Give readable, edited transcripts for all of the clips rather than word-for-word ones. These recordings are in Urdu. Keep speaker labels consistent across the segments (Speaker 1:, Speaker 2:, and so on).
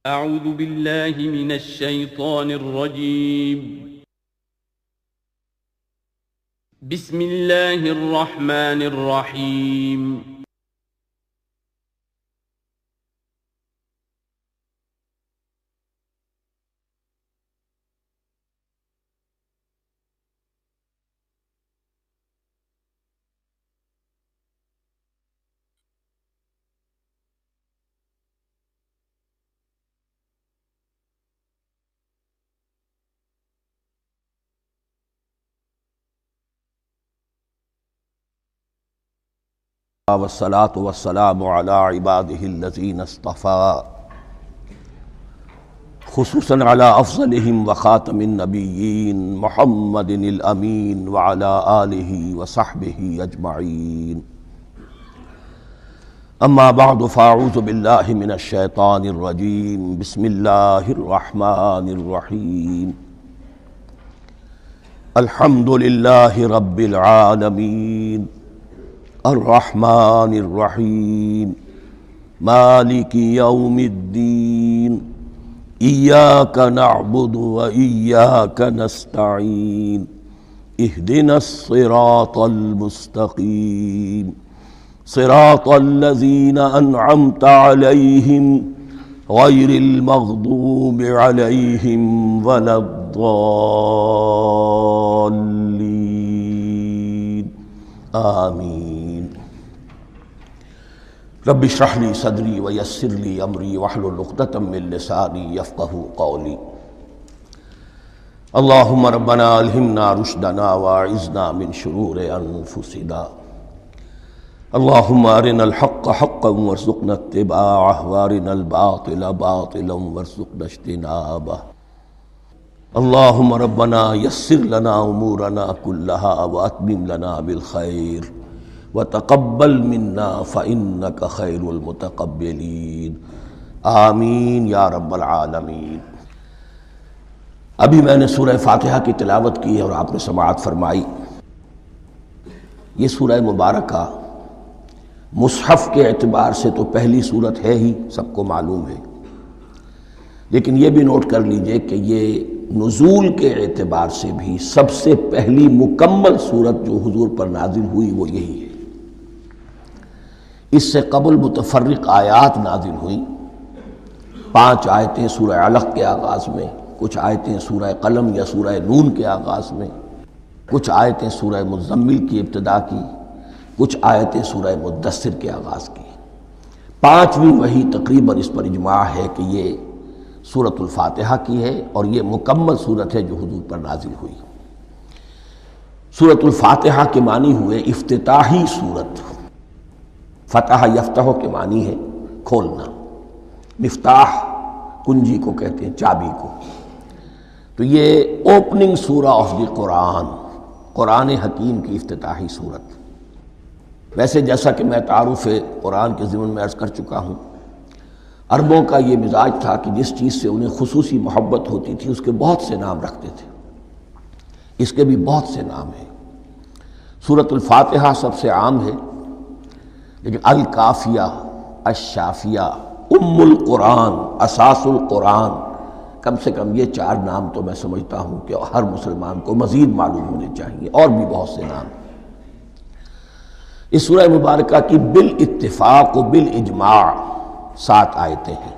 Speaker 1: اعوذ باللہ من الشیطان الرجیم بسم اللہ الرحمن الرحیم
Speaker 2: والصلاة والسلام على عباده الذين اصطفى خصوصا على أفضلهم وخاتم النبيين محمد الأمين وعلى آله وصحبه أجمعين. أما بعد فأعوذ بالله من الشيطان الرجيم. بسم الله الرحمن الرحيم. الحمد لله رب العالمين الرحمن الرحيم مالك يوم الدين إياك نعبد وإياك نستعين اهدنا الصراط المستقيم صراط الذين أنعمت عليهم غير المغضوب عليهم ولا الضالين آمين. رب اشرح لي صدري ويسر لي امري واحلل عقدة من لساني يفقهوا قولي. اللهم ربنا الهمنا رشدنا واعذنا من شرور انفسنا. اللهم ارنا الحق حقا وارزقنا اتباعه وارنا الباطل باطلا وارزقنا اجتنابه. اللهم ربنا يسر لنا امورنا كلها واتمم لنا بالخير وتقبل منا فإنك خير المتقبلين. آمین یا رب العالمین. ابھی میں نے سورہ فاتحہ کی تلاوت کی اور آپ نے سماعت فرمائی. یہ سورہ مبارکہ مصحف کے اعتبار سے تو پہلی صورت ہے ہی، سب کو معلوم ہے، لیکن یہ بھی نوٹ کر لیجئے کہ یہ نزول کے اعتبار سے بھی سب سے پہلی مکمل صورت جو حضور پر نازل ہوئی وہ یہی ہے. اس سے قبل متفرق آیات نازل ہوئیں، 5 آیتیں سورہ علق کے آغاز میں، کچھ آیتیں سورہ قلم یا سورہ نون کے آغاز میں، کچھ آیتیں سورہ مزمل کی ابتدا کی، کچھ آیتیں سورہ مدثر کے آغاز کی. 5ویں وحی تقریباً اس پر اجماع ہے کہ یہ سورۃ الفاتحہ کی ہے اور یہ مکمل صورت ہے جو حضور پر نازل ہوئی. سورۃ الفاتحہ کے معنی ہوئے افتتاحی صورت. فتح یفتح کے معنی ہے کھولنا. مفتاح کنجی کو کہتے ہیں، چابی کو. تو یہ اوپننگ سورہ آف دی قرآن، قرآن حکیم کی افتتاحی صورت. ویسے جیسا کہ میں تعارف قرآن کے ضمن میں عرض کر چکا ہوں، عربوں کا یہ مزاج تھا کہ جس چیز سے انہیں خصوصی محبت ہوتی تھی اس کے بہت سے نام رکھتے تھے. اس کے بھی بہت سے نام ہیں. سورۃ الفاتحہ سب سے عام ہے، لیکن الکافیہ، الشافیہ، ام القرآن، اساس القرآن، کم سے کم یہ 4 نام تو میں سمجھتا ہوں کہ ہر مسلمان کو مزید معلوم ہونے چاہیے، اور بھی بہت سے نام. اس سورہ مبارکہ کی بالاتفاق و بالاجماع 7 آیتیں ہیں،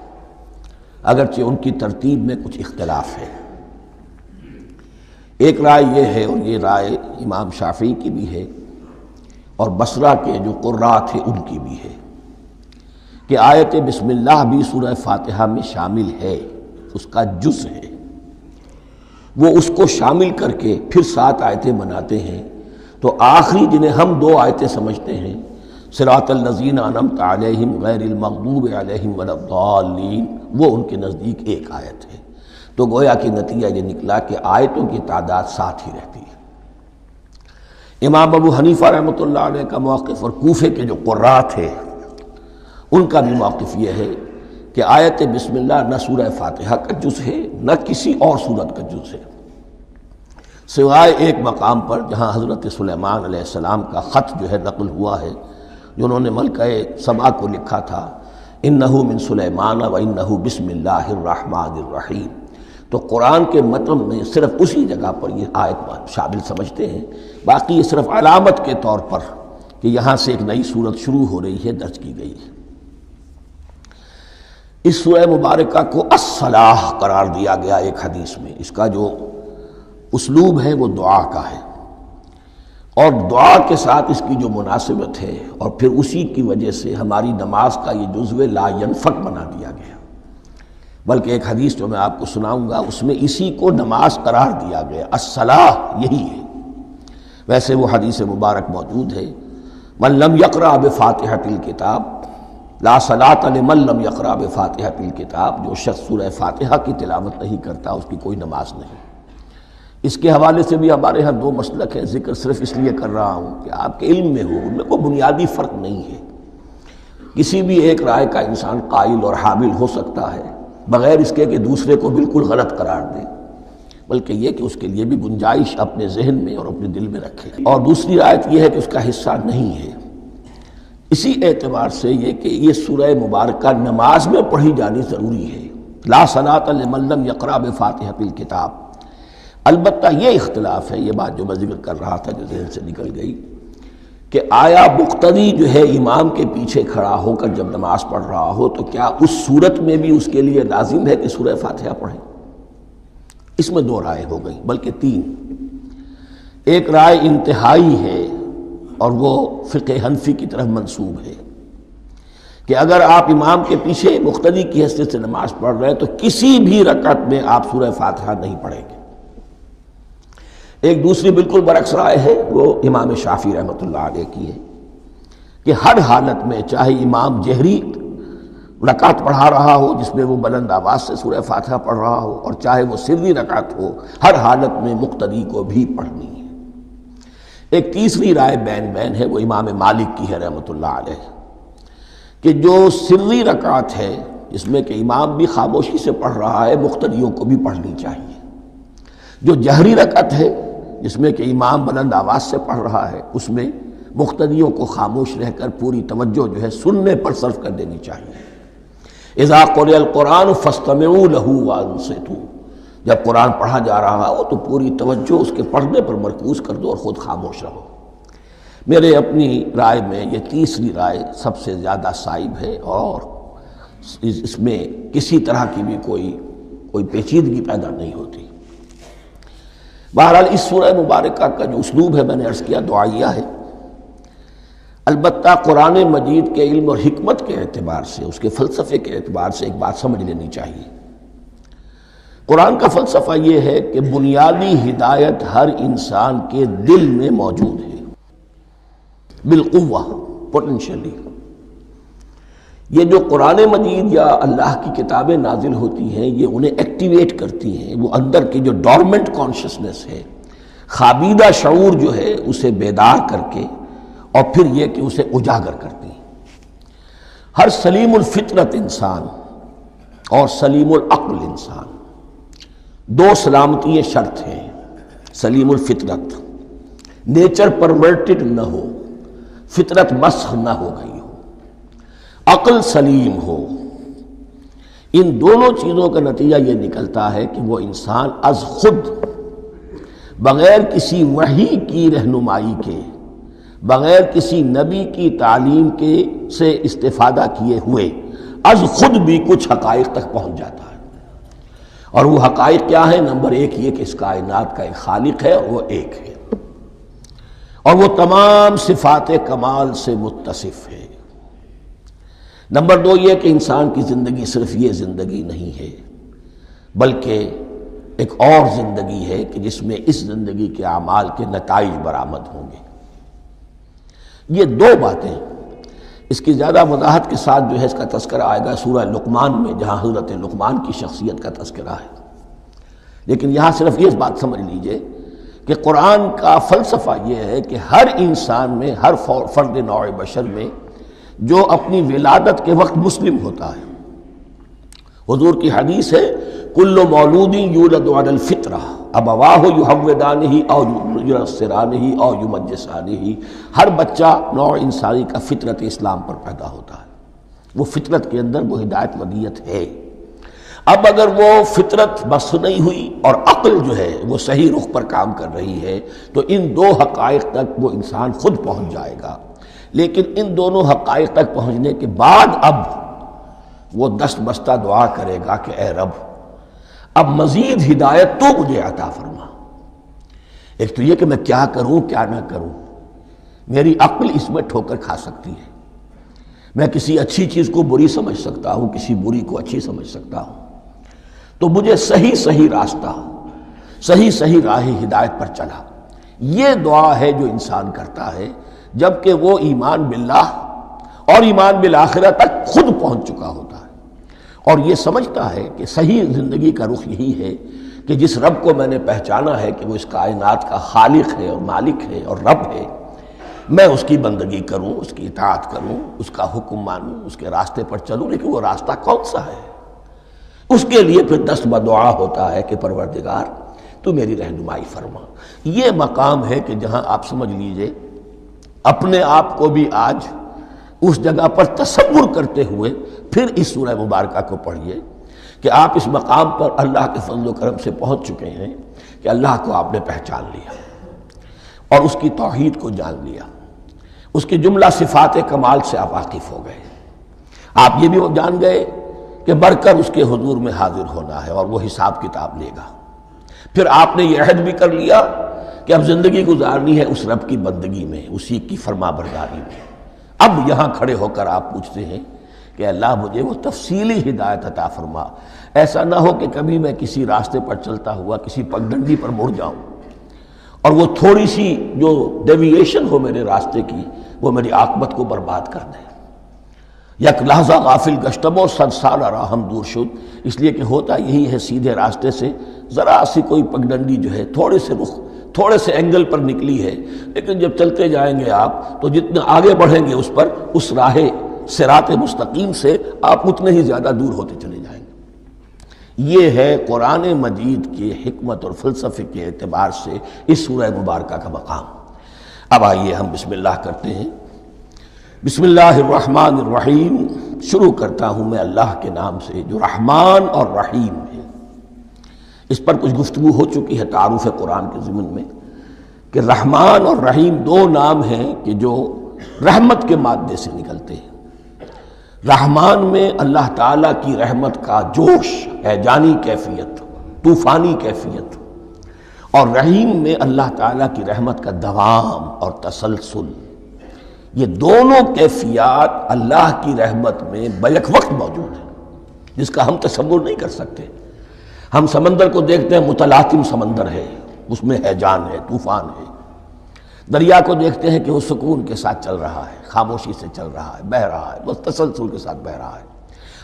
Speaker 2: اگرچہ ان کی ترتیب میں کچھ اختلاف ہے. ایک رائے یہ ہے، اور یہ رائے امام شافعی کی بھی ہے اور بصرہ کے جو قراء تھے ان کی بھی ہے، کہ آیت بسم اللہ بھی سورہ فاتحہ میں شامل ہے، اس کا جز ہے. وہ اس کو شامل کر کے پھر 7 آیتیں بناتے ہیں. تو آخری جنہیں ہم 2 آیتیں سمجھتے ہیں، صراط الذین انعمت علیہم غیر المغضوب علیہم ولا الضالین، وہ ان کے نزدیک 1 آیت ہے. تو گویا کہ نتیجہ یہ نکلا کہ آیتوں کی تعداد 7 ہی رہتی ہے. امام ابو حنیفہ رحمۃ اللہ علیہ کا موقف اور کوفے کے جو قراء تھے ان کا بھی موقف یہ ہے کہ آیت بسم اللہ نہ سورہ فاتحہ کا جز ہے نہ کسی اور سورت کا جز ہے، سوائے ایک مقام پر جہاں حضرت سلیمان علیہ السلام کا خط جو ہے نقل ہوا ہے، جنہوں نے ملکہ سبا کو لکھا تھا انہ من سلیمان و انہ بسم اللہ الرحمن الرحیم. تو قرآن کے متن میں صرف اسی جگہ پر یہ آیت شامل سمجھتے ہیں، باقی یہ صرف علامت کے طور پر کہ یہاں سے ایک نئی صورت شروع ہو رہی ہے درج کی گئی ہے. اس سورہ مبارکہ کو الصلاح قرار دیا گیا ایک حدیث میں. اس کا جو اسلوب ہے وہ دعا کا ہے، اور دعا کے ساتھ اس کی جو مناسبت ہے، اور پھر اسی کی وجہ سے ہماری نماز کا یہ جزو لا ینفک بنا دیا گیا. بلکہ ایک حدیث جو میں آپ کو سناؤں گا اس میں اسی کو نماز قرار دیا گیا. الصلاح یہی ہے. ویسے وہ حدیث مبارک موجود ہے، من لم یقرأ بفاتحۃ الکتاب لا صلاۃ لمن لم یقرأ بفاتحۃ الکتاب. جو شخص سورہ فاتحہ کی تلاوت نہیں کرتا اس کی کوئی نماز نہیں. اس کے حوالے سے بھی ہمارے ہاں دو مسلک ہیں. ذکر صرف اس لیے کر رہا ہوں کہ آپ کے علم میں ہو، ان میں کوئی بنیادی فرق نہیں ہے. کسی بھی ایک رائے کا انسان قائل اور حامل ہو سکتا ہے بغیر اس کے کہ دوسرے کو بالکل غلط قرار دے، بلکہ یہ کہ اس کے لیے بھی گنجائش اپنے ذہن میں اور اپنے دل میں رکھے. اور دوسری آیت یہ ہے کہ اس کا حصہ نہیں ہے. اسی اعتبار سے یہ کہ یہ سورہ مبارکہ نماز میں پڑھی جانی ضروری ہے. لا صلاۃ لمن لم یقرأ بفاتحۃ الکتاب. البتہ یہ اختلاف ہے، یہ بات جو میں ذکر کر رہا تھا جو ذہن سے نکل گئی، کہ آیا مقتدی جو ہے امام کے پیچھے کھڑا ہو کر جب نماز پڑھ رہا ہو تو کیا اس صورت میں بھی اس کے لیے لازم ہے کہ سورہ فاتحہ پڑھیں؟ اس میں دو رائے ہو گئی، بلکہ تین. ایک رائے انتہائی ہے اور وہ فقہ حنفی کی طرف منسوب ہے کہ اگر آپ امام کے پیچھے مقتدی کی حیثیت سے نماز پڑھ رہے ہیں تو کسی بھی رکعت میں آپ سورہ فاتحہ نہیں پڑھیں گے. ایک دوسری بالکل برعکس رائے ہے، وہ امام شافعی رحمۃ اللہ علیہ کی ہے کہ ہر حالت میں چاہے امام جہری رکعت پڑھا رہا ہو جس میں وہ بلند آواز سے سورہ فاتحہ پڑھ رہا ہو، اور چاہے وہ سری رکعت ہو، ہر حالت میں مقتدی کو بھی پڑھنی ہے. ایک تیسری رائے بین ہے، وہ امام مالک کی ہے رحمۃ اللہ علیہ، کہ جو سری رکعت ہے جس میں کہ امام بھی خاموشی سے پڑھ رہا ہے مقتدیوں کو بھی پڑھنی چاہیے. جو جہری رکعت ہے جس میں کہ امام بلند آواز سے پڑھ رہا ہے اس میں مقتدیوں کو خاموش رہ کر پوری توجہ جو ہے سننے پر صرف کر دینی چاہیے. اذا قرئ القرآن فاستمعوا له وانصتوا. جب قرآن پڑھا جا رہا ہو تو پوری توجہ اس کے پڑھنے پر مرکوز کر دو اور خود خاموش رہو. میرے اپنی رائے میں یہ تیسری رائے سب سے زیادہ صائب ہے، اور اس میں کسی طرح کی بھی کوئی پیچیدگی پیدا نہیں ہوتی. بہرحال اس سورہ مبارکہ کا جو اسلوب ہے میں نے عرض کیا دعائیہ ہے. البتہ قرآن مجید کے علم اور حکمت کے اعتبار سے، اس کے فلسفے کے اعتبار سے ایک بات سمجھ لینی چاہیے. قرآن کا فلسفہ یہ ہے کہ بنیادی ہدایت ہر انسان کے دل میں موجود ہے بالقوہ، پوٹینشلی. یہ جو قرآن مجید یا اللہ کی کتابیں نازل ہوتی ہیں یہ انہیں ایکٹیویٹ کرتی ہیں. وہ اندر کی جو ڈورمنٹ کانشسنس ہے، خوابیدہ شعور جو ہے اسے بیدار کر کے، اور پھر یہ کہ اسے اجاگر کرتی ہیں. ہر سلیم الفطرت انسان اور سلیم العقل انسان، دو سلامتی شرط ہیں. سلیم الفطرت، نیچر پرورٹڈ نہ ہو، فطرت مسخ نہ ہو گئی ہو، عقل سلیم ہو. ان دونوں چیزوں کا نتیجہ یہ نکلتا ہے کہ وہ انسان از خود بغیر کسی وحی کی رہنمائی کے، بغیر کسی نبی کی تعلیم کے سے استفادہ کیے ہوئے از خود بھی کچھ حقائق تک پہنچ جاتا ہے. اور وہ حقائق کیا ہیں؟ نمبر ایک یہ کہ اس کائنات کا ایک خالق ہے اور وہ ایک ہے، اور وہ تمام صفات کمال سے متصف ہے. نمبر دو یہ کہ انسان کی زندگی صرف یہ زندگی نہیں ہے بلکہ ایک اور زندگی ہے کہ جس میں اس زندگی کے اعمال کے نتائج برآمد ہوں گے. یہ دو باتیں، اس کی زیادہ وضاحت کے ساتھ جو ہے اس کا تذکرہ آئے گا سورہ لقمان میں، جہاں حضرت لقمان کی شخصیت کا تذکرہ ہے. لیکن یہاں صرف یہ بات سمجھ لیجئے کہ قرآن کا فلسفہ یہ ہے کہ ہر انسان میں، ہر فرد نوع بشر میں جو اپنی ولادت کے وقت مسلم ہوتا ہے. حضور کی حدیث ہے کل مولود یولد علی الفطرہ ابواہ یحودانہ او ینصرانہ او یمجسانہ. ہر بچہ نوع انسانی کا فطرت اسلام پر پیدا ہوتا ہے. وہ فطرت کے اندر وہ ہدایت ودیت ہے۔ اب اگر وہ فطرت بس نہیں ہوئی اور عقل جو ہے وہ صحیح رخ پر کام کر رہی ہے تو ان دو حقائق تک وہ انسان خود پہنچ جائے گا۔ لیکن ان دونوں حقائق تک پہنچنے کے بعد اب وہ دست بستہ دعا کرے گا کہ اے رب اب مزید ہدایت تو مجھے عطا فرما۔ ایک تو یہ کہ میں کیا کروں کیا نہ کروں، میری عقل اس میں ٹھوکر کھا سکتی ہے، میں کسی اچھی چیز کو بری سمجھ سکتا ہوں، کسی بری کو اچھی سمجھ سکتا ہوں، تو مجھے صحیح راستہ، صحیح راہ ہدایت پر چلا۔ یہ دعا ہے جو انسان کرتا ہے جبکہ وہ ایمان باللہ اور ایمان بالآخرہ تک خود پہنچ چکا ہوتا ہے، اور یہ سمجھتا ہے کہ صحیح زندگی کا رخ یہی ہے کہ جس رب کو میں نے پہچانا ہے کہ وہ اس کائنات کا خالق ہے اور مالک ہے اور رب ہے، میں اس کی بندگی کروں، اس کی اطاعت کروں، اس کا حکم مانوں، اس کے راستے پر چلوں۔ لیکن وہ راستہ کون سا ہے؟ اس کے لیے پھر دست بدعا ہوتا ہے کہ پروردگار تو میری رہنمائی فرما۔ یہ مقام ہے کہ جہاں آپ سمجھ لیجئے اپنے آپ کو بھی آج اس جگہ پر تصور کرتے ہوئے پھر اس سورہ مبارکہ کو پڑھیے کہ آپ اس مقام پر اللہ کے فضل و کرم سے پہنچ چکے ہیں کہ اللہ کو آپ نے پہچان لیا اور اس کی توحید کو جان لیا، اس کی جملہ صفات کمال سے آپ واقف ہو گئے۔ آپ یہ بھی جان گئے کہ بڑھ کر اس کے حضور میں حاضر ہونا ہے اور وہ حساب کتاب لے گا۔ پھر آپ نے یہ عہد بھی کر لیا کہ اب زندگی گزارنی ہے اس رب کی بندگی میں، اسی کی فرما برداری میں۔ اب یہاں کھڑے ہو کر آپ پوچھتے ہیں کہ اللہ مجھے وہ تفصیلی ہدایت عطا فرما، ایسا نہ ہو کہ کبھی میں کسی راستے پر چلتا ہوا کسی پگڈنڈی پر مڑ جاؤں اور وہ تھوڑی سی جو ڈیوییشن ہو میرے راستے کی وہ میری عاقبت کو برباد کر دے۔ یک لحظہ غافل گشتم و صد سال راہم دور شد، اس لیے کہ ہوتا یہی ہے سیدھے راستے سے ذرا سی کوئی پگڈنڈی جو ہے تھوڑے سے اینگل پر نکلی ہے، لیکن جب چلتے جائیں گے آپ تو جتنے آگے بڑھیں گے اس پر، اس راہ صراط مستقیم سے آپ اتنے ہی زیادہ دور ہوتے چلے جائیں گے۔ یہ ہے قرآن مجید کی حکمت اور فلسفے کے اعتبار سے اس سورہ مبارکہ کا مقام۔ اب آئیے ہم بسم اللہ کرتے ہیں۔ بسم اللہ الرحمن الرحیم، شروع کرتا ہوں میں اللہ کے نام سے جو رحمان اور رحیم ہے۔ اس پر کچھ گفتگو ہو چکی ہے تعارف قرآن کے ضمن میں کہ رحمان اور رحیم دو نام ہیں کہ جو رحمت کے مادے سے نکلتے ہیں۔ رحمان میں اللہ تعالیٰ کی رحمت کا جوش، ہیجانی کیفیت، طوفانی کیفیت، اور رحیم میں اللہ تعالیٰ کی رحمت کا دوام اور تسلسل۔ یہ دونوں کیفیات اللہ کی رحمت میں بیک وقت موجود ہیں، جس کا ہم تصور نہیں کر سکتے۔ ہم سمندر کو دیکھتے ہیں، متلاطم سمندر ہے، اس میں ہیجان ہے، طوفان ہے۔ دریا کو دیکھتے ہیں کہ وہ سکون کے ساتھ چل رہا ہے، خاموشی سے چل رہا ہے، بہہ رہا ہے، بس تسلسل کے ساتھ بہہ رہا ہے۔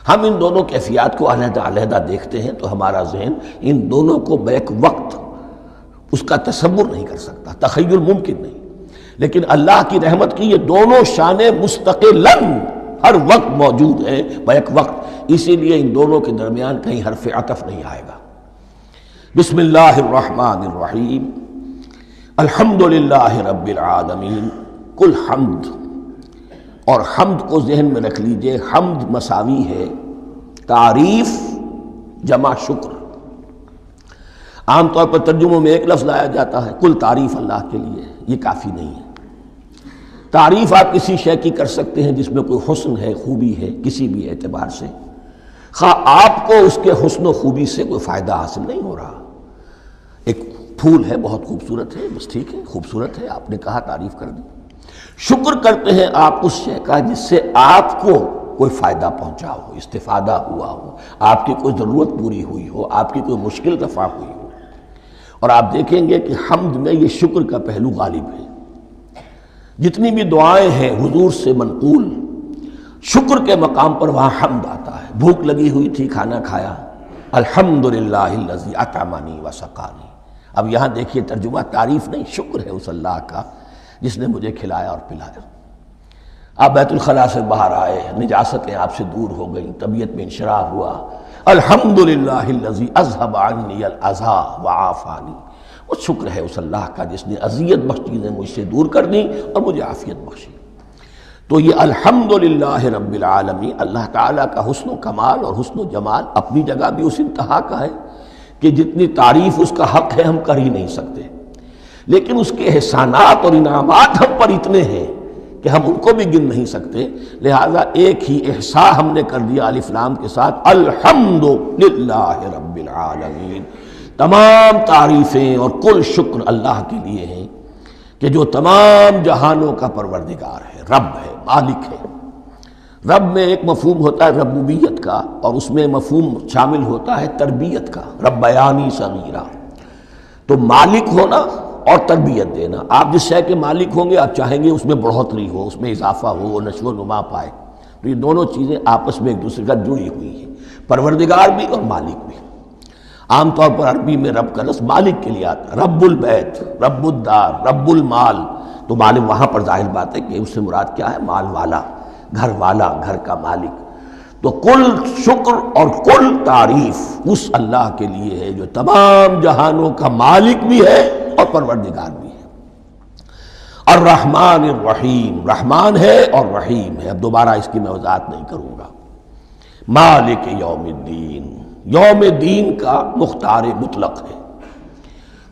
Speaker 2: ہم ان دونوں کیفیات کو علیحدہ علیحدہ دیکھتے ہیں تو ہمارا ذہن ان دونوں کو بیک وقت اس کا تصور نہیں کر سکتا، تخیل ممکن نہیں۔ لیکن اللہ کی رحمت کی یہ دونوں شانیں مستقلاً ہر وقت موجود ہیں بیک وقت، اسی لیے ان دونوں کے درمیان کہیں حرف عطف نہیں آئے گا۔ بسم اللہ الرحمن الرحیم، الحمد للہ رب العالمین۔ کل حمد، اور حمد کو ذہن میں رکھ لیجئے، حمد مساوی ہے تعریف جمع شکر۔ عام طور پر ترجموں میں ایک لفظ لایا جاتا ہے، کل تعریف اللہ کے لیے، یہ کافی نہیں ہے۔ تعریف آپ کسی شے کی کر سکتے ہیں جس میں کوئی حسن ہے، خوبی ہے، کسی بھی اعتبار سے، خواہ آپ کو اس کے حسن و خوبی سے کوئی فائدہ حاصل نہیں ہو رہا۔ ایک پھول ہے، بہت خوبصورت ہے، بس ٹھیک ہے، خوبصورت ہے، آپ نے کہا، تعریف کر دی۔ شکر کرتے ہیں آپ اس شے کا جس سے آپ کو کوئی فائدہ پہنچا ہو، استفادہ ہوا ہو، آپ کی کوئی ضرورت پوری ہوئی ہو، آپ کی کوئی مشکل رفع ہوئی ہو۔ اور آپ دیکھیں گے کہ حمد میں یہ شکر کا پہلو غالب ہے۔ جتنی بھی دعائیں ہیں حضور سے منقول، شکر کے مقام پر وہاں حمد آتا ہے۔ بھوک لگی ہوئی تھی، کھانا کھایا، الحمدللہ الذی اطعمنی وسقانی۔ اب یہاں دیکھیے ترجمہ تعریف نہیں، شکر ہے اس اللہ کا جس نے مجھے کھلایا اور پلایا۔ آپ بیت الخلاء سے باہر آئے، نجاستیں آپ سے دور ہو گئیں، طبیعت میں انشراح ہوا، الحمدللہ الذی اذھب عنی الاذی وعافانی۔ وہ شکر ہے اس اللہ کا جس نے اذیت بخش چیزیں مجھ سے دور کر دیں اور مجھے عافیت بخشی۔ تو یہ الحمدللہ رب العالمین، اللہ تعالیٰ کا حسن و کمال اور حسن و جمال اپنی جگہ بھی اس انتہا کا ہے کہ جتنی تعریف اس کا حق ہے ہم کر ہی نہیں سکتے، لیکن اس کے احسانات اور انعامات ہم پر اتنے ہیں کہ ہم ان کو بھی گن نہیں سکتے، لہذا ایک ہی احصاء ہم نے کر دیا الف لام کے ساتھ، الحمدللہ رب العالمین، تمام تعریفیں اور کل شکر اللہ کے لیے ہیں کہ جو تمام جہانوں کا پروردگار ہے، رب ہے، مالک ہے۔ رب میں ایک مفہوم ہوتا ہے ربوبیت کا، اور اس میں مفہوم شامل ہوتا ہے تربیت کا، ربیانی صغیرہ۔ تو مالک ہونا اور تربیت دینا، آپ جس شے کے مالک ہوں گے آپ چاہیں گے اس میں بڑھوتری ہو، اس میں اضافہ ہو، وہ نشو و نما پائے، تو یہ دونوں چیزیں آپس میں ایک دوسرے کا جڑی ہوئی ہیں، پروردگار بھی اور مالک بھی۔ عام طور پر عربی میں رب کا لفظ مالک کے لیے آتا ہے، رب البیت، رب الدار، رب المال، تو مالک وہاں پر ظاہر بات ہے کہ اس سے مراد کیا ہے، مال والا، گھر والا، گھر کا مالک۔ تو کل شکر اور کل تعریف اس اللہ کے لیے ہے جو تمام جہانوں کا مالک بھی ہے اور پروردگار بھی ہے۔ الرحمن الرحیم، رحمان ہے اور رحیم ہے، اب دوبارہ اس کی میں وضاحت نہیں کروں گا۔ مالک یوم الدین، یوم دین کا مختار مطلق ہے۔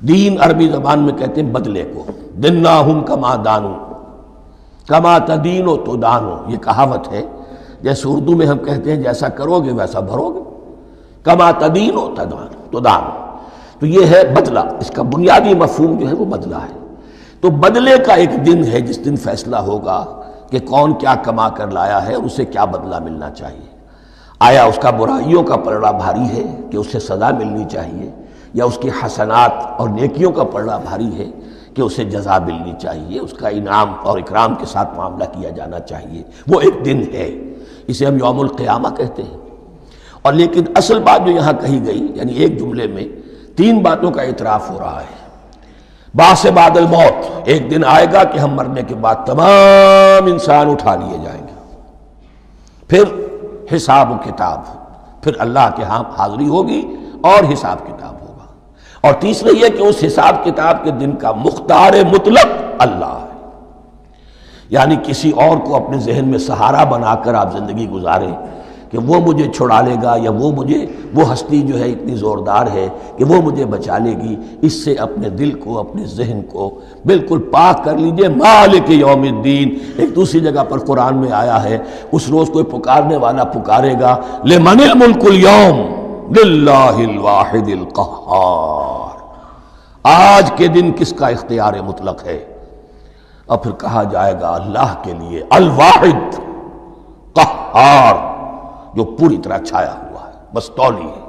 Speaker 2: دین عربی زبان میں کہتے ہیں بدلے کو، دناہم کما دانو، کما تدینو تو دانو، یہ کہاوت ہے، جیسے اردو میں ہم کہتے ہیں جیسا کرو گے ویسا بھرو گے، کما تدینو تو دانو، تو یہ ہے بدلہ، اس کا بنیادی مفہوم جو ہے وہ بدلہ ہے۔ تو بدلے کا ایک دن ہے جس دن فیصلہ ہوگا کہ کون کیا کما کر لایا ہے اور اسے کیا بدلہ ملنا چاہیے۔ آیا اس کا برائیوں کا پلڑا بھاری ہے کہ اسے سزا ملنی چاہیے، یا اس کی حسنات اور نیکیوں کا پلڑا بھاری ہے کہ اسے جزا ملنی چاہیے، اس کا انعام اور اکرام کے ساتھ معاملہ کیا جانا چاہیے، وہ ایک دن ہے، اسے ہم یوم القیامہ کہتے ہیں۔ اور لیکن اصل بات جو یہاں کہی گئی، یعنی ایک جملے میں تین باتوں کا اعتراف ہو رہا ہے۔ بعث بعد الموت، ایک دن آئے گا کہ ہم مرنے کے بعد تمام انسان اٹھا لیے جائیں گے، پھر حساب و کتاب، پھر اللہ کے ہاں حاضری ہوگی اور حساب کتاب ہوگا۔ اور تیسرا یہ کہ اس حساب کتاب کے دن کا مختار مطلق اللہ ہے، یعنی کسی اور کو اپنے ذہن میں سہارا بنا کر آپ زندگی گزاریں کہ وہ مجھے چھڑا لے گا، یا وہ ہستی جو ہے اتنی زوردار ہے کہ وہ مجھے بچا لے گی، اس سے اپنے دل کو، اپنے ذہن کو بالکل پاک کر لیجئے۔ مالک یوم الدین، ایک دوسری جگہ پر قرآن میں آیا ہے، اس روز کوئی پکارنے والا پکارے گا لمن الملک اليوم للہ الواحد القہار، آج کے دن کس کا اختیار مطلق ہے؟ اور پھر کہا جائے گا اللہ کے لیے، الواحد قہار، جو پوری طرح چھایا ہوا ہے، بس تولی ہے۔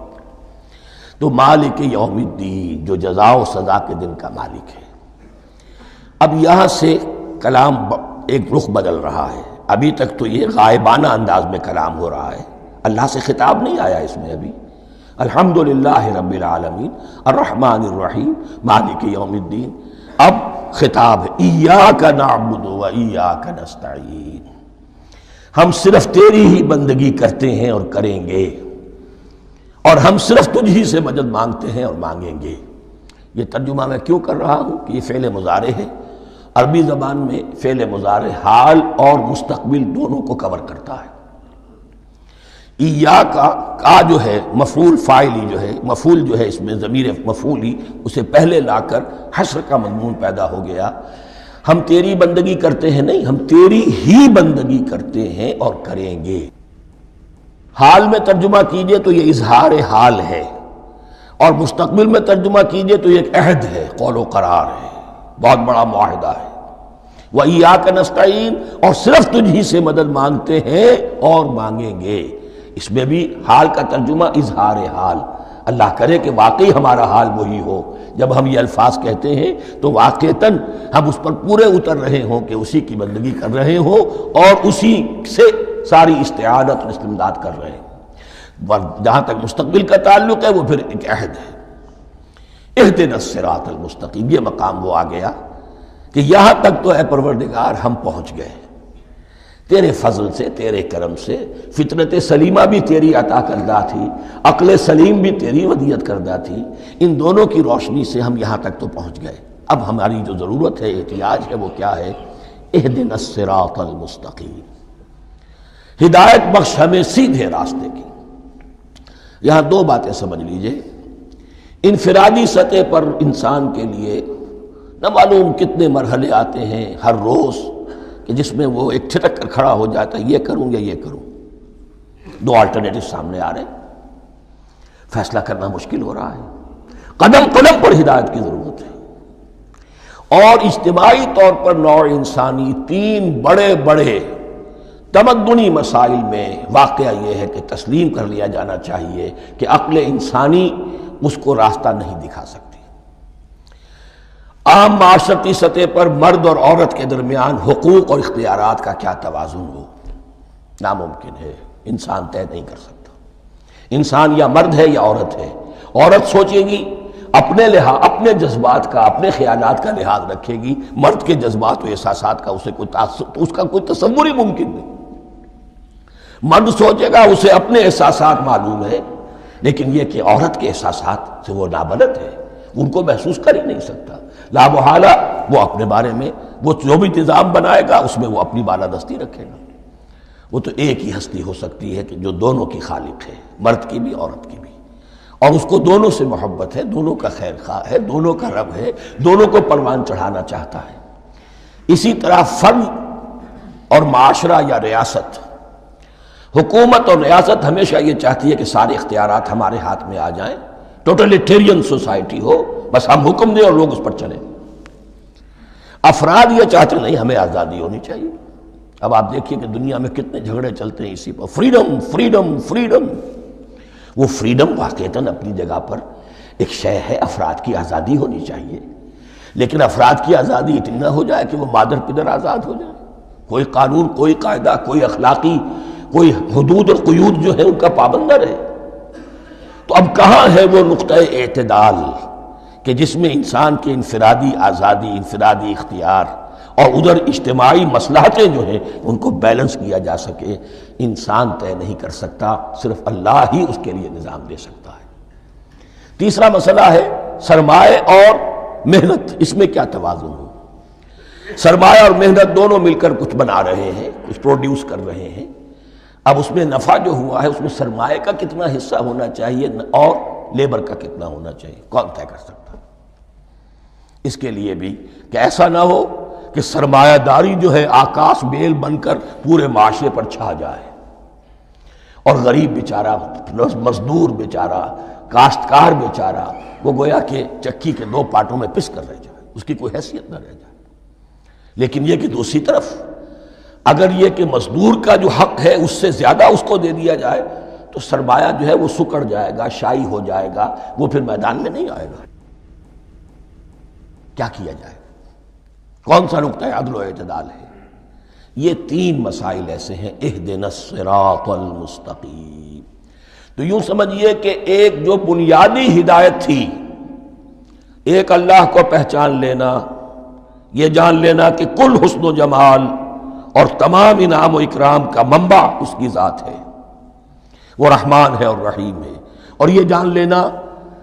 Speaker 2: تو مالک یوم الدین، جو جزا و سزا کے دن کا مالک ہے۔ اب یہاں سے کلام ایک رخ بدل رہا ہے، ابھی تک تو یہ غائبانہ انداز میں کلام ہو رہا ہے، اللہ سے خطاب نہیں آیا اس میں ابھی۔ الحمدللہ رب العالمین الرحمن الرحیم مالک یوم الدین، اب خطاب ہے ایاک نعبد و ایاک نستعین، ہم صرف تیری ہی بندگی کرتے ہیں اور کریں گے، اور ہم صرف تجھ ہی سے مدد مانگتے ہیں اور مانگیں گے۔ یہ ترجمہ میں کیوں کر رہا ہوں کہ یہ فعل مضارع ہے، عربی زبان میں فعل مضارع حال اور مستقبل دونوں کو کور کرتا ہے۔ ایاک کا جو ہے مفعول فاعلی جو ہے، مفعول جو ہے اس میں ضمیر مفعولی، اسے پہلے لا کر حشر کا مضمون پیدا ہو گیا۔ ہم تیری بندگی کرتے ہیں نہیں، ہم تیری ہی بندگی کرتے ہیں اور کریں گے۔ حال میں ترجمہ کیجئے تو یہ اظہار حال ہے، اور مستقبل میں ترجمہ کیجئے تو یہ ایک عہد ہے، قول و قرار ہے، بہت بڑا معاہدہ ہے۔ وَإِيَّاكَ نَسْتَعِينُ، اور صرف تجھ ہی سے مدد مانگتے ہیں اور مانگیں گے۔ اس میں بھی حال کا ترجمہ اظہار حال، اللہ کرے کہ واقعی ہمارا حال وہی ہو، جب ہم یہ الفاظ کہتے ہیں تو واقعتاً ہم اس پر پورے اتر رہے ہوں کہ اسی کی بندگی کر رہے ہوں اور اسی سے ساری استعانت اور استمداد کر رہے ہیں۔ جہاں تک مستقبل کا تعلق ہے وہ پھر ایک عہد ہے، اہدنا الصراط المستقیم، یہ مقام وہ آ گیا کہ یہاں تک تو اے پروردگار ہم پہنچ گئے، تیرے فضل سے، تیرے کرم سے، فطرت سلیمہ بھی تیری عطا کردہ تھی، عقل سلیم بھی تیری ودیت کردہ تھی، ان دونوں کی روشنی سے ہم یہاں تک تو پہنچ گئے۔ اب ہماری جو ضرورت ہے، احتیاج ہے، وہ کیا ہے اہدنا الصراط المستقیم، ہدایت بخش ہمیں سیدھے راستے کی۔ یہاں دو باتیں سمجھ لیجئے، انفرادی سطح پر انسان کے لیے نہ معلوم کتنے مرحلے آتے ہیں ہر روز کہ جس میں وہ ایک چھٹک کر کھڑا ہو جاتا ہے، یہ کروں یا یہ کروں، دو آلٹرنیٹو سامنے آ رہے ہیں، فیصلہ کرنا مشکل ہو رہا ہے، قدم قدم پر ہدایت کی ضرورت ہے۔ اور اجتماعی طور پر نوع انسانی تین بڑے بڑے تمدنی مسائل میں واقعہ یہ ہے کہ تسلیم کر لیا جانا چاہیے کہ عقل انسانی اس کو راستہ نہیں دکھا سکتی۔ عام معاشرتی سطح پر مرد اور عورت کے درمیان حقوق اور اختیارات کا کیا توازن ہو، ناممکن ہے، انسان طے نہیں کر سکتا۔ انسان یا مرد ہے یا عورت ہے، عورت سوچے گی اپنے لحاظ، اپنے جذبات کا، اپنے خیالات کا لحاظ رکھے گی، مرد کے جذبات و احساسات کا اس کا کوئی تصور ہی ممکن نہیں۔ مرد سوچے گا اسے اپنے احساسات معلوم ہے، لیکن یہ کہ عورت کے احساسات سے وہ نابلد ہے، ان کو محسوس کر ہی نہیں سکتا، لا محالہ وہ اپنے بارے میں وہ جو بھی نظام بنائے گا اس میں وہ اپنی بالادستی رکھے گا۔ وہ تو ایک ہی ہستی ہو سکتی ہے کہ جو دونوں کی خالق ہے، مرد کی بھی عورت کی بھی، اور اس کو دونوں سے محبت ہے، دونوں کا خیر خواہ ہے، دونوں کا رب ہے، دونوں کو پروان چڑھانا چاہتا ہے۔ اسی طرح فرد اور معاشرہ یا ریاست، حکومت اور ریاست ہمیشہ یہ چاہتی ہے کہ سارے اختیارات ہمارے ہاتھ میں آ جائیں، ٹوٹلیٹیرین سوسائٹی ہو، بس ہم حکم دیں اور لوگ اس پر چلیں۔ افراد یہ چاہتے نہیں، ہمیں آزادی ہونی چاہیے۔ اب آپ دیکھیے کہ دنیا میں کتنے جھگڑے چلتے ہیں اسی پر، فریڈم فریڈم فریڈم۔ وہ فریڈم واقعتاً اپنی جگہ پر ایک شے ہے، افراد کی آزادی ہونی چاہیے، لیکن افراد کی آزادی اتنی نہ ہو جائے کہ وہ مادر پدر آزاد ہو جائے، کوئی قانون، کوئی قاعدہ، کوئی اخلاقی کوئی حدود اور قیود جو ہے ان کا پابند نہ رہے۔ تو اب کہاں ہے وہ نقطہ اعتدال کہ جس میں انسان کی انفرادی آزادی، انفرادی اختیار اور ادھر اجتماعی مصلحتیں جو ہیں ان کو بیلنس کیا جا سکے؟ انسان طے نہیں کر سکتا، صرف اللہ ہی اس کے لیے نظام دے سکتا ہے۔ تیسرا مسئلہ ہے سرمایہ اور محنت، اس میں کیا توازن ہو؟ سرمایہ اور محنت دونوں مل کر کچھ بنا رہے ہیں، کچھ پروڈیوس کر رہے ہیں۔ اب اس میں نفع جو ہوا ہے اس میں سرمایہ کا کتنا حصہ ہونا چاہیے اور لیبر کا کتنا ہونا چاہیے، کون طے کر سکتا؟ اس کے لیے بھی کہ ایسا نہ ہو کہ سرمایہ داری جو ہے آکاش بیل بن کر پورے معاشرے پر چھا جائے، اور غریب بیچارہ، مزدور بیچارہ، کاشتکار بیچارہ وہ گویا کہ چکی کے دو پارٹوں میں پس کر رہ جائے، اس کی کوئی حیثیت نہ رہ جائے۔ لیکن یہ کہ دوسری طرف اگر یہ کہ مزدور کا جو حق ہے اس سے زیادہ اس کو دے دیا جائے تو سرمایہ جو ہے وہ سکڑ جائے گا، شائی ہو جائے گا، وہ پھر میدان میں نہیں آئے گا۔ کیا کیا جائے؟ کون سا نقطہ عدل و اعتدال ہے؟ یہ تین مسائل ایسے ہیں، اہدنا الصراط المستقیم۔ تو یوں سمجھیے کہ ایک جو بنیادی ہدایت تھی، ایک اللہ کو پہچان لینا، یہ جان لینا کہ کل حسن و جمال اور تمام انعام و اکرام کا منبع اس کی ذات ہے، وہ رحمان ہے اور رحیم ہے، اور یہ جان لینا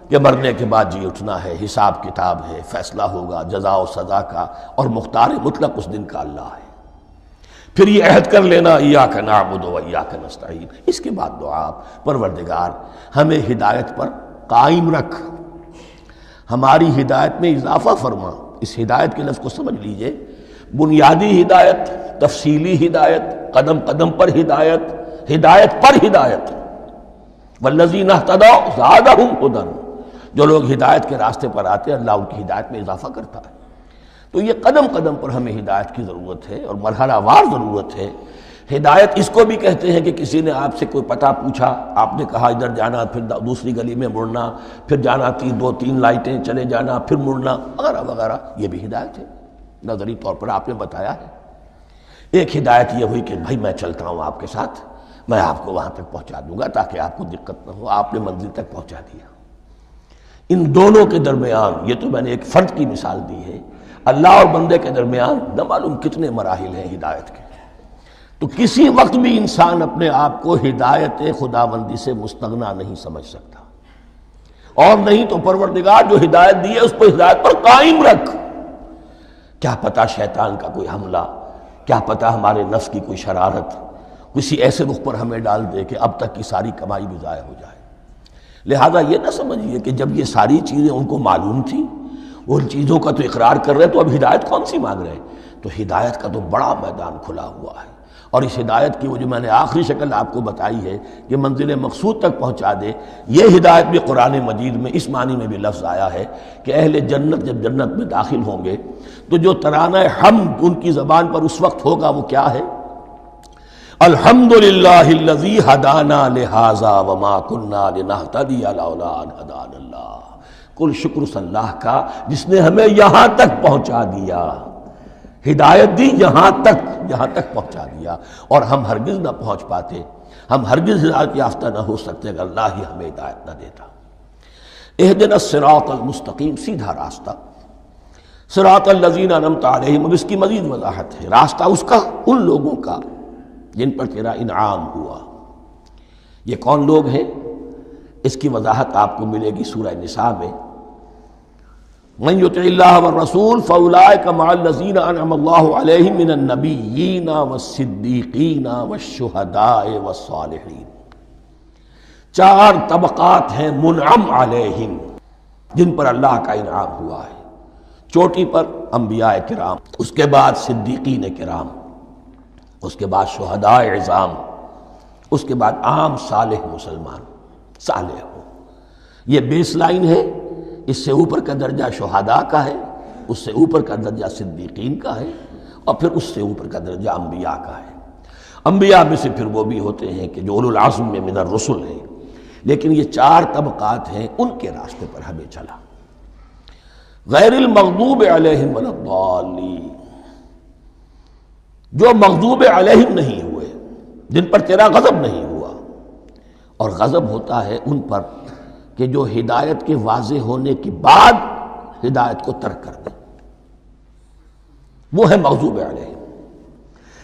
Speaker 2: کہ مرنے کے بعد جی اٹھنا ہے، حساب کتاب ہے، فیصلہ ہوگا جزا و سزا کا، اور مختار مطلق اس دن کا اللہ ہے۔ پھر یہ عہد کر لینا ایاک نعبد و ایاک نستعین۔ اس کے بعد دعا، پروردگار ہمیں ہدایت پر قائم رکھ، ہماری ہدایت میں اضافہ فرما۔ اس ہدایت کے لفظ کو سمجھ لیجئے، بنیادی ہدایت، تفصیلی ہدایت، قدم قدم پر ہدایت، ہدایت پر ہدایت۔ والذین اہتدوا زادہم ہدی، جو لوگ ہدایت کے راستے پر آتے ہیں اللہ ان کی ہدایت میں اضافہ کرتا ہے۔ تو یہ قدم قدم پر ہمیں ہدایت کی ضرورت ہے اور مرحلہ وار ضرورت ہے۔ ہدایت اس کو بھی کہتے ہیں کہ کسی نے آپ سے کوئی پتہ پوچھا، آپ نے کہا ادھر جانا، پھر دوسری گلی میں مڑنا، پھر جانا دو تین لائٹیں چلے جانا، پھر مڑنا، وغیرہ وغیرہ، یہ بھی ہدایت ہے۔ نظری طور پر آپ نے بتایا ہے۔ ایک ہدایت یہ ہوئی کہ بھائی میں چلتا ہوں آپ کے ساتھ، میں آپ کو وہاں تک پہنچا دوں گا تاکہ آپ کو دقت نہ ہو، آپ نے منزل تک پہنچا دیا۔ ان دونوں کے درمیان، یہ تو میں نے ایک فرد کی مثال دی ہے، اللہ اور بندے کے درمیان نہ معلوم کتنے مراحل ہیں ہدایت کے۔ تو کسی وقت بھی انسان اپنے آپ کو ہدایت خداوندی سے مستغنا نہیں سمجھ سکتا، اور نہیں تو پروردگار جو ہدایت دی ہے اس پر ہدایت پر قائم رکھ۔ کیا پتہ شیطان کا کوئی حملہ کیا پتہ ہمارے نفس کی کوئی شرارت کسی ایسے رخ پر ہمیں ڈال دے کہ اب تک کی ساری کمائی بھی ضائع ہو جائے۔ لہذا یہ نہ سمجھیے کہ جب یہ ساری چیزیں ان کو معلوم تھیں، وہ ان چیزوں کا تو اقرار کر رہے تو اب ہدایت کون سی مانگ رہے ہیں؟ تو ہدایت کا تو بڑا میدان کھلا ہوا ہے، اور اس ہدایت کی وہ جو میں نے آخری شکل آپ کو بتائی ہے کہ منزل مقصود تک پہنچا دے، یہ ہدایت بھی قرآن مجید میں اس معنی میں بھی لفظ آیا ہے کہ اہل جنت جب جنت میں داخل ہوں گے تو جو ترانہ حمد ان کی زبان پر اس وقت ہوگا وہ کیا ہے؟ الحمدللہ الذی ہدانا لہذا وما کننا لنہتدی لولا ان ہدانا اللہ۔ کل شکر اس اللہ کا جس نے ہمیں یہاں تک پہنچا دیا، ہدایت دی یہاں تک پہنچا دیا، اور ہم ہرگز نہ پہنچ پاتے، ہم ہرگز ہدایت یافتہ نہ ہو سکتے اگر اللہ ہی ہمیں ہدایت نہ دیتا۔ اہدنا الصراط المستقیم، سیدھا راستہ، صراط الذین انعمت علیہم، اب اس کی مزید وضاحت ہے، راستہ اس کا ان لوگوں کا جن پر تیرا انعام ہوا۔ یہ کون لوگ ہیں؟ اس کی وضاحت آپ کو ملے گی سورہ نساء میں، من یطع اللہ والرسول فاولئک مع الذین انعم اللہ علیہم من النبیین والصدیقین والشہداء والصالحین۔ چار طبقات ہیں منعم علیہم جن پر اللہ کا انعام ہوا ہے۔ چوٹی پر انبیاء کرام، اس کے بعد صدیقین کرام، اس کے بعد شہداء عظام، اس کے بعد عام صالح مسلمان، صالح ہو۔ یہ بیس لائن ہے، اس سے اوپر کا درجہ شہداء کا ہے، اس سے اوپر کا درجہ صدیقین کا ہے، اور پھر اس سے اوپر کا درجہ انبیاء کا ہے۔ انبیاء میں سے پھر وہ بھی ہوتے ہیں کہ جو اولو العزم میں من الرسل ہیں، لیکن یہ چار طبقات ہیں، ان کے راستے پر ہمیں چلا۔ غیر المغضوب علیہم ولا الضالین، جو مغضوب علیہم نہیں ہوئے، جن پر تیرا غضب نہیں ہوا، اور غضب ہوتا ہے ان پر کہ جو ہدایت کے واضح ہونے کے بعد ہدایت کو ترک کر دیں، وہ ہے مغضوب علیہم۔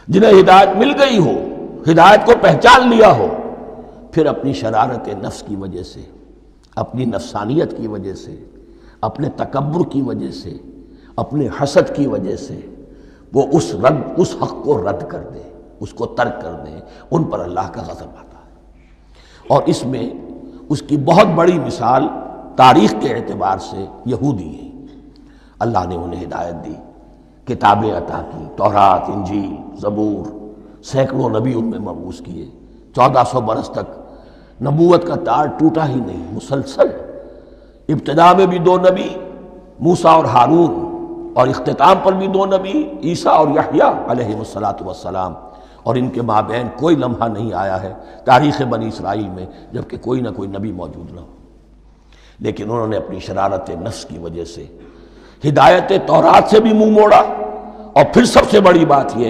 Speaker 2: جنہیں ہدایت مل گئی ہو، ہدایت کو پہچان لیا ہو، پھر اپنی شرارت نفس کی وجہ سے، اپنی نفسانیت کی وجہ سے، اپنے تکبر کی وجہ سے، اپنے حسد کی وجہ سے وہ اس حق کو رد کر دیں، اس کو ترک کر دیں، ان پر اللہ کا غضب آتا ہے۔ اور اس میں اس کی بہت بڑی مثال تاریخ کے اعتبار سے یہودی ہیں۔ اللہ نے انہیں ہدایت دی، کتابیں عطا کی، تورات، انجیل، زبور، سینکڑوں نبی ان میں مبعوث کیے، 1400 برس تک نبوت کا تار ٹوٹا ہی نہیں، مسلسل۔ ابتدا میں بھی 2 نبی، موسیٰ اور ہارون، اور اختتام پر بھی 2 نبی، عیسیٰ اور یحییٰ علیہ السلام، اور ان کے مابین کوئی لمحہ نہیں آیا ہے تاریخ بنی اسرائیل میں جبکہ کوئی نہ کوئی نبی موجود نہ ہو۔ لیکن انہوں نے اپنی شرارت نفس کی وجہ سے ہدایت تورات سے بھی منہ موڑا، اور پھر سب سے بڑی بات یہ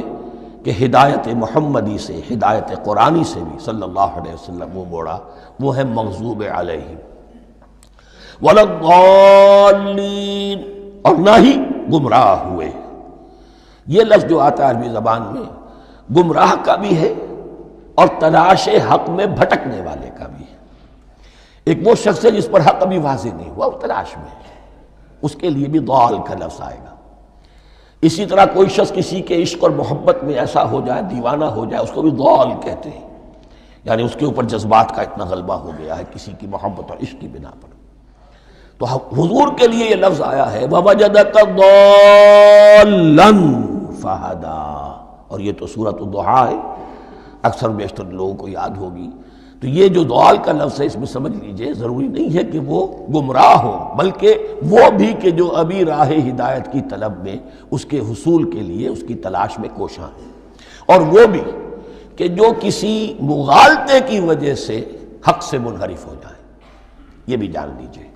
Speaker 2: کہ ہدایت محمدی سے، ہدایت قرآنی سے بھی صلی اللہ علیہ وسلم منہ موڑا، وہ ہے مغضوب علیہم ولا الضالین، اور نہ ہی گمراہ ہوئے۔ یہ لفظ جو آتا ہے عربی زبان میں گمراہ کا بھی ہے اور تلاش حق میں بھٹکنے والے کا بھی ہے۔ ایک وہ شخص ہے جس پر حق ابھی واضح نہیں ہوا، وہ تلاش میں ہے، اس کے لیے بھی ضال کا لفظ آئے گا۔ اسی طرح کوئی شخص کسی کے عشق اور محبت میں ایسا ہو جائے، دیوانہ ہو جائے، اس کو بھی ضال کہتے ہیں، یعنی اس کے اوپر جذبات کا اتنا غلبہ ہو گیا ہے کسی کی محبت اور عشق کی بنا پر۔ تو حضور کے لیے یہ لفظ آیا ہے وَوَجَدَكَ ضَالًّا فَهَدَىٰ، اور یہ تو سورۃ الضحیٰ ہے، اکثر بیشتر لوگوں کو یاد ہوگی۔ تو یہ جو ضال کا لفظ ہے، اس میں سمجھ لیجئے ضروری نہیں ہے کہ وہ گمراہ ہو، بلکہ وہ بھی کہ جو ابھی راہ ہدایت کی طلب میں، اس کے حصول کے لیے اس کی تلاش میں کوشاں ہیں، اور وہ بھی کہ جو کسی مغالطے کی وجہ سے حق سے منحرف ہو جائے۔ یہ بھی جان لیجئے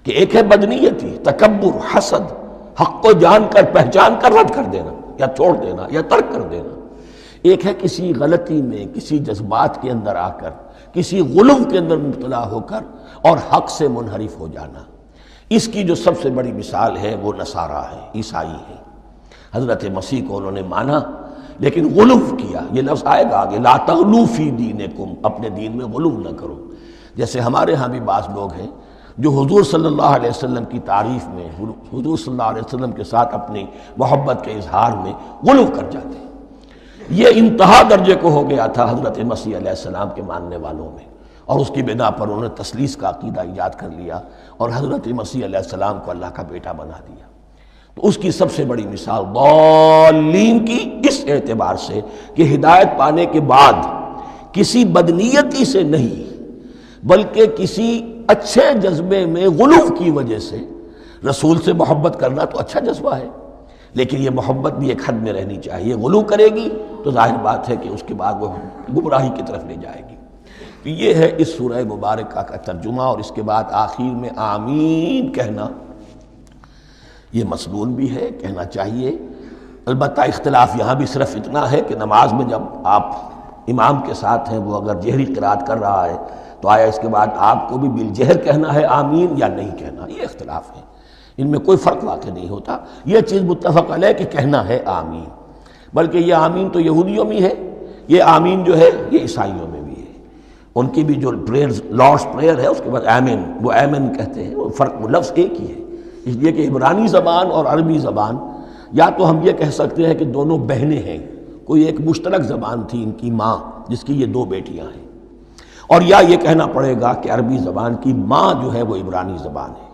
Speaker 2: کہ ایک ہے بدنیتی، تکبر، حسد، حق کو جان کر پہچان کر رد کر دینا یا چھوڑ دینا یا ترک کر دینا، ایک ہے کسی غلطی میں، کسی جذبات کے اندر آ کر، کسی غلو کے اندر مبتلا ہو کر اور حق سے منحرف ہو جانا۔ اس کی جو سب سے بڑی مثال ہے وہ نصارہ ہے، عیسائی ہے۔ حضرت مسیح کو انہوں نے مانا لیکن غلو کیا، یہ لفظ آئے گا آگے، لا تغلو فی دینکم، اپنے دین میں غلو نہ کرو۔ جیسے ہمارے ہاں بھی بعض لوگ ہیں جو حضور صلی اللہ علیہ وسلم کی تعریف میں، حضور صلی اللہ علیہ وسلم کے ساتھ اپنی محبت کے اظہار میں غلو کر جاتے ہیں، یہ انتہا درجے کو ہو گیا تھا حضرت مسیح علیہ السلام کے ماننے والوں میں، اور اس کی بنا پر انہوں نے تثلیث کا عقیدہ ایجاد کر لیا اور حضرت مسیح علیہ السلام کو اللہ کا بیٹا بنا دیا۔ تو اس کی سب سے بڑی مثال ضالین کی اس اعتبار سے کہ ہدایت پانے کے بعد کسی بدنیتی سے نہیں بلکہ کسی اچھے جذبے میں غلو کی وجہ سے رسول سے محبت کرنا تو اچھا جذبہ ہے، لیکن یہ محبت بھی ایک حد میں رہنی چاہیے۔ غلو کرے گی تو ظاہر بات ہے کہ اس کے بعد وہ گمراہی کی طرف لے جائے گی۔ تو یہ ہے اس سورہ مبارکہ کا ترجمہ، اور اس کے بعد آخر میں آمین کہنا یہ مسنون بھی ہے، کہنا چاہیے۔ البتہ اختلاف یہاں بھی صرف اتنا ہے کہ نماز میں جب آپ امام کے ساتھ ہیں، وہ اگر جہری قرات کر رہا ہے تو آیا اس کے بعد آپ کو بھی بالجہر کہنا ہے آمین یا نہیں کہنا، یہ اختلاف ہے، ان میں کوئی فرق واقع نہیں ہوتا۔ یہ چیز متفق علیہ کہ کہنا ہے آمین، بلکہ یہ آمین تو یہودیوں میں ہے، یہ آمین جو ہے یہ عیسائیوں میں بھی ہے، ان کی بھی جو پریئر لارڈس پریئر ہے اس کے بعد آمین، وہ آمین کہتے ہیں، وہ فرق لفظ ایک ہی ہے، اس لیے کہ عبرانی زبان اور عربی زبان یا تو ہم یہ کہہ سکتے ہیں کہ دونوں بہنیں ہیں، کوئی ایک مشترک زبان تھی ان کی ماں جس کی یہ دو بیٹیاں ہیں، اور یا یہ کہنا پڑے گا کہ عربی زبان کی ماں جو ہے وہ عبرانی زبان ہے۔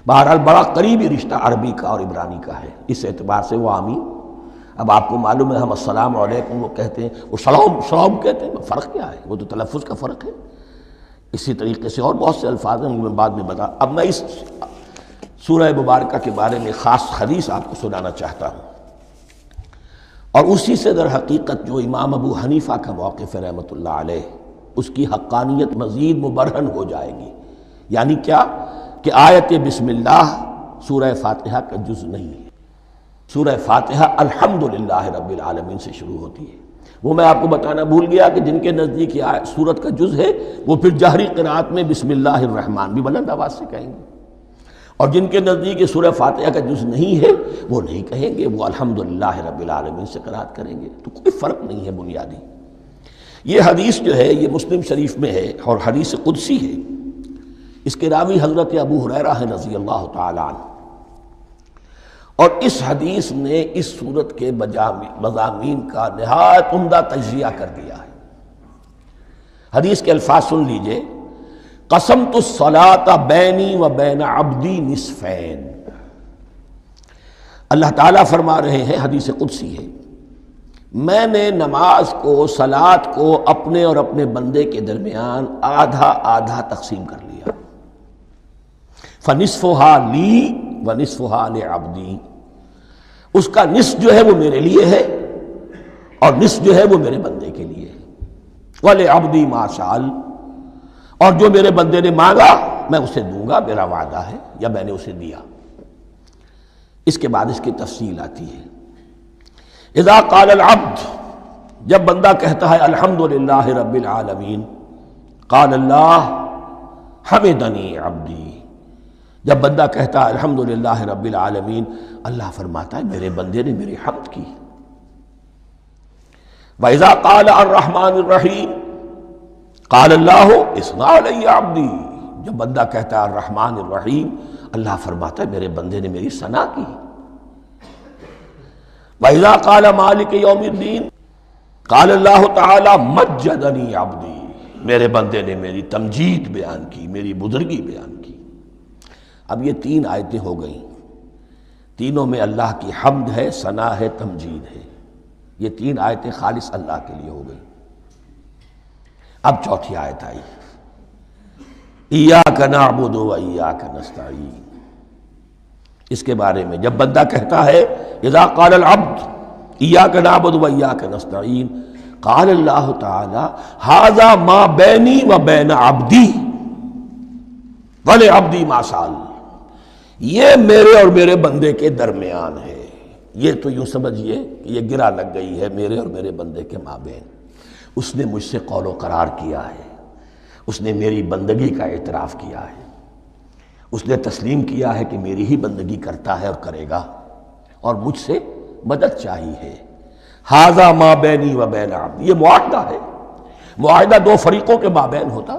Speaker 2: بہرحال بڑا قریبی رشتہ عربی کا اور عبرانی کا ہے، اس اعتبار سے وہ آمین۔ اب آپ کو معلوم ہے ہم السلام علیکم وہ کہتے ہیں، وہ سلام کہتے ہیں، فرق کیا ہے؟ وہ تو تلفظ کا فرق ہے۔ اسی طریقے سے اور بہت سے الفاظ ہیں، میں بعد میں بتا۔ اب میں اس سورہ مبارکہ کے بارے میں خاص حدیث آپ کو سنانا چاہتا ہوں، اور اسی سے در حقیقت جو امام ابو حنیفہ کا موقف ہے رحمۃ اللہ علیہ، اس کی حقانیت مزید مبرہن ہو جائے گی۔ یعنی کیا کہ آیت بسم اللہ سورہ فاتحہ کا جز نہیں ہے، سورہ فاتحہ الحمدللہ رب العالمین سے شروع ہوتی ہے۔ وہ میں آپ کو بتانا بھول گیا کہ جن کے نزدیک یہ سورت کا جز ہے وہ پھر جہری قرات میں بسم اللہ الرحمن بھی بلند آواز سے کہیں گے، اور جن کے نزدیک یہ سورہ فاتحہ کا جز نہیں ہے وہ نہیں کہیں گے، وہ الحمدللہ رب العالمین سے قرات کریں گے۔ تو کوئی فرق نہیں ہے بنیادی۔ یہ حدیث جو ہے یہ مسلم شریف میں ہے اور حدیث قدسی ہے، اس کے راوی حضرت ابو ہریرہ ہیں رضی اللہ تعالی عنہ، اور اس حدیث نے اس سورت کے مضامین کا نہایت عمدہ تجزیہ کر دیا ہے۔ حدیث کے الفاظ سن لیجئے، قسمت الصلاۃ بینی و بین عبدی نصفین۔ اللہ تعالیٰ فرما رہے ہیں، حدیث قدسی ہے، میں نے نماز کو، صلاۃ کو اپنے اور اپنے بندے کے درمیان آدھا آدھا تقسیم کر لیا۔ فَنِصْفُهَا لِي وَنِصْفُهَا لِعَبْدِي، اس کا نصف جو ہے وہ میرے لیے ہے اور نصف جو ہے وہ میرے بندے کے لیے ہے۔ وَلِعَبْدِي مَا سَأَلَ، اور جو میرے بندے نے مانگا میں اسے دوں گا، میرا وعدہ ہے یا میں نے اسے دیا۔ اس کے بعد اس کی تفصیل آتی ہے، اذا قال العبد، جب بندہ کہتا ہے الحمدللہ رب العالمین، قال اللہ حمدنی عبدی، جب بندہ کہتا ہے الحمدللہ رب العالمین، اللہ فرماتا ہے میرے بندے نے میری حمد کی۔ وَإِذَا قَالَ الرحمن الرحیم، قال اللہ اثنى علی عبدی، جب بندہ کہتا ہے الرحمن الرحیم، اللہ فرماتا ہے میرے بندے نے میری ثنا کی۔ وَإِذَا قَالَ مَالِكَ يَوْمِ الدِّينِ، قال اللہ تعالی مجدنی عبدی، میرے بندے نے میری تمجید بیان کی، میری بزرگی بیان کی۔ اب یہ تین آیتیں ہو گئیں، تینوں میں اللہ کی حمد ہے، ثنا ہے، تمجید ہے، یہ تین آیتیں خالص اللہ کے لیے ہو گئیں۔ اب چوتھی آیت آئی، ایاک نعبد و ایاک نستعین، اس کے بارے میں جب بندہ کہتا ہے اذا قال العبد ایاک نعبد و ایاک نستعین، قال اللہ تعالی ھذا ما بینی و بین عبدی ولعبدی ما سأل، یہ میرے اور میرے بندے کے درمیان ہے۔ یہ تو یوں سمجھیے کہ یہ گرہ لگ گئی ہے میرے اور میرے بندے کے مابین، اس نے مجھ سے قول و قرار کیا ہے، اس نے میری بندگی کا اعتراف کیا ہے، اس نے تسلیم کیا ہے کہ میری ہی بندگی کرتا ہے اور کرے گا، اور مجھ سے مدد چاہیے ہے۔ ھذا ما بینی و بین عبدی، یہ معاہدہ ہے، معاہدہ دو فریقوں کے مابین ہوتا،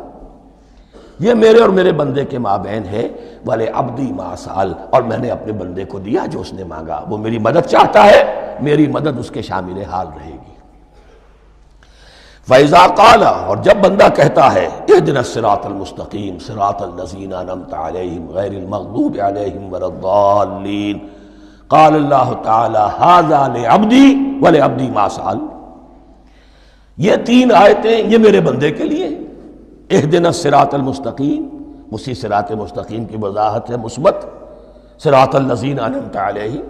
Speaker 2: یہ میرے اور میرے بندے کے مابین ہے۔ وَلِعَبْدِي مَا سَأَلَ، اور میں نے اپنے بندے کو دیا جو اس نے مانگا، وہ میری مدد چاہتا ہے، میری مدد اس کے شامل حال رہے گی۔ فَإِذَا قَالَ، اور جب بندہ کہتا ہے اهْدِنَا الصِّرَاطَ الْمُسْتَقِيمَ صِرَاطَ الَّذِينَ أَنْعَمْتَ عَلَيْهِمْ غَيْرِ الْمَغْضُوبِ عَلَيْهِمْ وَلَا الضَّالِّينَ، قال اللہ تعالی هَذَا لِعَبْدِي وَلِعَبْدِي مَا سَأَلَ، یہ تین آیتیں یہ میرے بندے کے لیے اهْدِنَا الصِّرَاطَ الْمُسْتَقِيمَ، اسی صراط مستقیم کی وضاحت ہے مثبت، صراط الذین انعمت علیہم،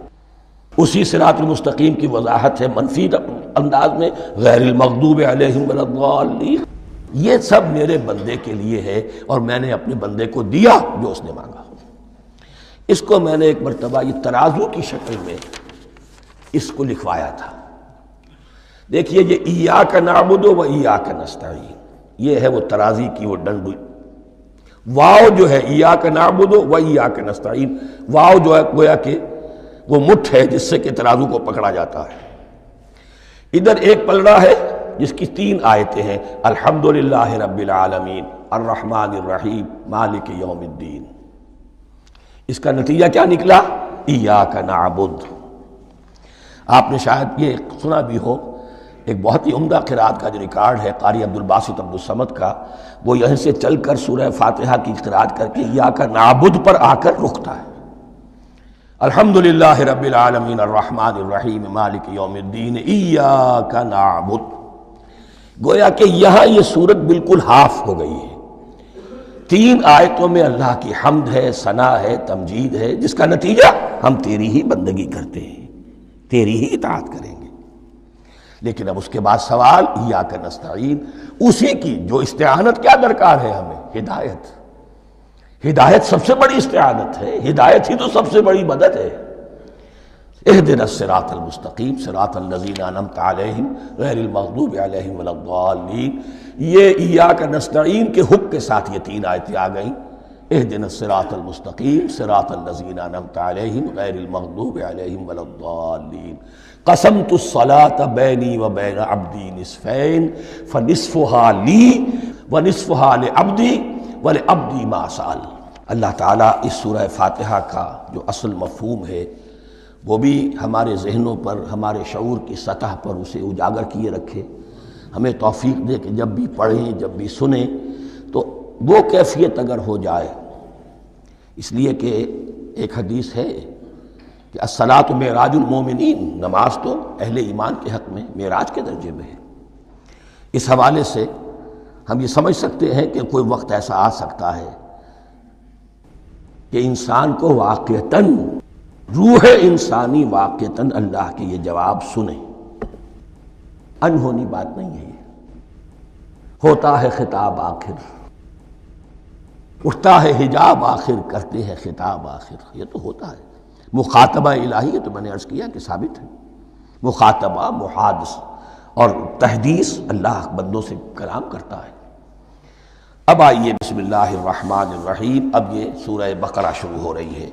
Speaker 2: اسی صراط المستقیم کی وضاحت ہے منفی انداز میں غیر المغضوب علیہم ولا الضالین، یہ سب میرے بندے کے لیے ہے اور میں نے اپنے بندے کو دیا جو اس نے مانگا۔ اس کو میں نے ایک مرتبہ یہ ترازو کی شکل میں اس کو لکھوایا تھا، دیکھیے یہ ایاک نعبد و ایاک نستعین، یہ ہے وہ ترازی کی وہ ڈنڈ، واو جو ہے ایاک نعبد و ایاک نستعین، واو جو ہے گویا کہ وہ مٹھ ہے جس سے کہ ترازو کو پکڑا جاتا ہے۔ ادھر ایک پلڑا ہے جس کی تین آیتیں ہیں، الحمدللہ رب العالمین الرحمن الرحیم مالک یوم الدین، اس کا نتیجہ کیا نکلا؟ ایاک نعبد۔ آپ نے شاید یہ سنا بھی ہو، ایک بہت ہی عمدہ قرات کا جو ریکارڈ ہے قاری عبدالباسط عبدالصمد کا، وہ یہیں سے چل کر سورہ فاتحہ کی قرات کر کے ایاک نعبد پر آ کر رکتا ہے، الحمدللہ رب العالمین الرحمن الرحیم مالک یوم الدین ایاک نعبد۔ گویا کہ یہاں یہ صورت بالکل ہاف ہو گئی ہے، تین آیتوں میں اللہ کی حمد ہے، ثنا ہے، تمجید ہے، جس کا نتیجہ ہم تیری ہی بندگی کرتے ہیں، تیری ہی اطاعت کریں گے۔ لیکن اب اس کے بعد سوال ایاک نستعین، اسی کی جو استعانت کیا درکار ہے ہمیں؟ ہدایت، ہدایت سب سے بڑی استعانت ہے، ہدایت ہی تو سب سے بڑی مدد ہے۔ اهدنا الصراط المستقیم صراط الذین انعمت علیہم غیر المغضوب علیہم ولا الضالین، یہ ایاک نستعین کے حکم کے ساتھ یہ تین آیتیں آ گئیں، اهدنا الصراط المستقیم صراط الذین انعمت علیہم غیر المغضوب علیہم ولا الضالین، قسمت الصلاة بینی و بین عبدی نصفین فنصفها لی ونصفها لعبدی وَلِعَبْدِي مَا سَأَلَ۔ اللہ تعالیٰ اس سورہ فاتحہ کا جو اصل مفہوم ہے وہ بھی ہمارے ذہنوں پر، ہمارے شعور کی سطح پر اسے اجاگر کیے رکھے، ہمیں توفیق دے کہ جب بھی پڑھیں، جب بھی سنیں تو وہ کیفیت اگر ہو جائے، اس لیے کہ ایک حدیث ہے کہ الصلاۃ معراج المومنین، نماز تو اہل ایمان کے حق میں معراج کے درجے میں ہے۔ اس حوالے سے ہم یہ سمجھ سکتے ہیں کہ کوئی وقت ایسا آ سکتا ہے کہ انسان کو واقعتاً، روح انسانی واقعتاً اللہ کے یہ جواب سنے، انہونی بات نہیں ہے یہ، ہوتا ہے خطاب آخر، اٹھتا ہے حجاب آخر، کرتے ہیں خطاب آخر، یہ تو ہوتا ہے۔ مخاطبہ الہی، یہ تو میں نے عرض کیا کہ ثابت ہے، مخاطبہ، محادث اور تحدیث اللہ بندوں سے کلام کرتا ہے۔ اب آئیے بسم اللہ الرحمن الرحیم، اب یہ سورہ بقرہ شروع ہو رہی ہے۔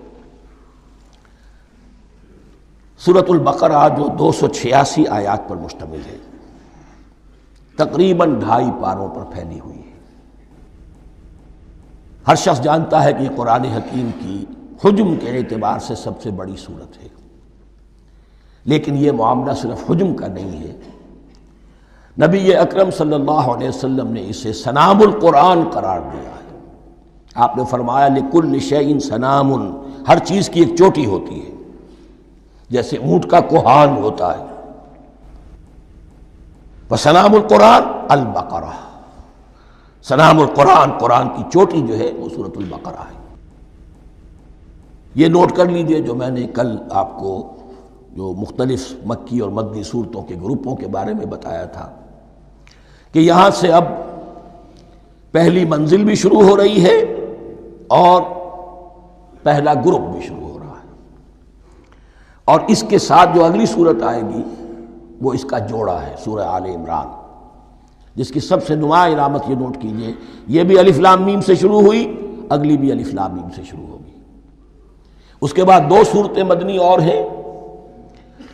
Speaker 2: سورۃ البقرہ جو 286 آیات پر مشتمل ہے، تقریباً 2.5 پاروں پر پھیلی ہوئی ہے۔ ہر شخص جانتا ہے کہ یہ قرآن حکیم کی حجم کے اعتبار سے سب سے بڑی سورت ہے، لیکن یہ معاملہ صرف حجم کا نہیں ہے، نبی اکرم صلی اللہ علیہ وسلم نے اسے سنام القرآن قرار دیا ہے۔ آپ نے فرمایا لکل شیء سنام، ہر چیز کی ایک چوٹی ہوتی ہے، جیسے اونٹ کا کوہان ہوتا ہے، وسنام القرآن البقرہ، سنام القرآن، قرآن کی چوٹی جو ہے وہ سورۃ البقرہ ہے۔ یہ نوٹ کر لیجئے جو میں نے کل آپ کو جو مختلف مکی اور مدنی صورتوں کے گروپوں کے بارے میں بتایا تھا کہ یہاں سے اب پہلی منزل بھی شروع ہو رہی ہے اور پہلا گروپ بھی شروع ہو رہا ہے، اور اس کے ساتھ جو اگلی صورت آئے گی وہ اس کا جوڑا ہے، سورہ آل عمران، جس کی سب سے نمایاں علامت یہ نوٹ کیجئے، یہ بھی الف لام میم سے شروع ہوئی، اگلی بھی الف لام میم سے شروع ہوگی۔ اس کے بعد 2 صورتیں مدنی اور ہیں،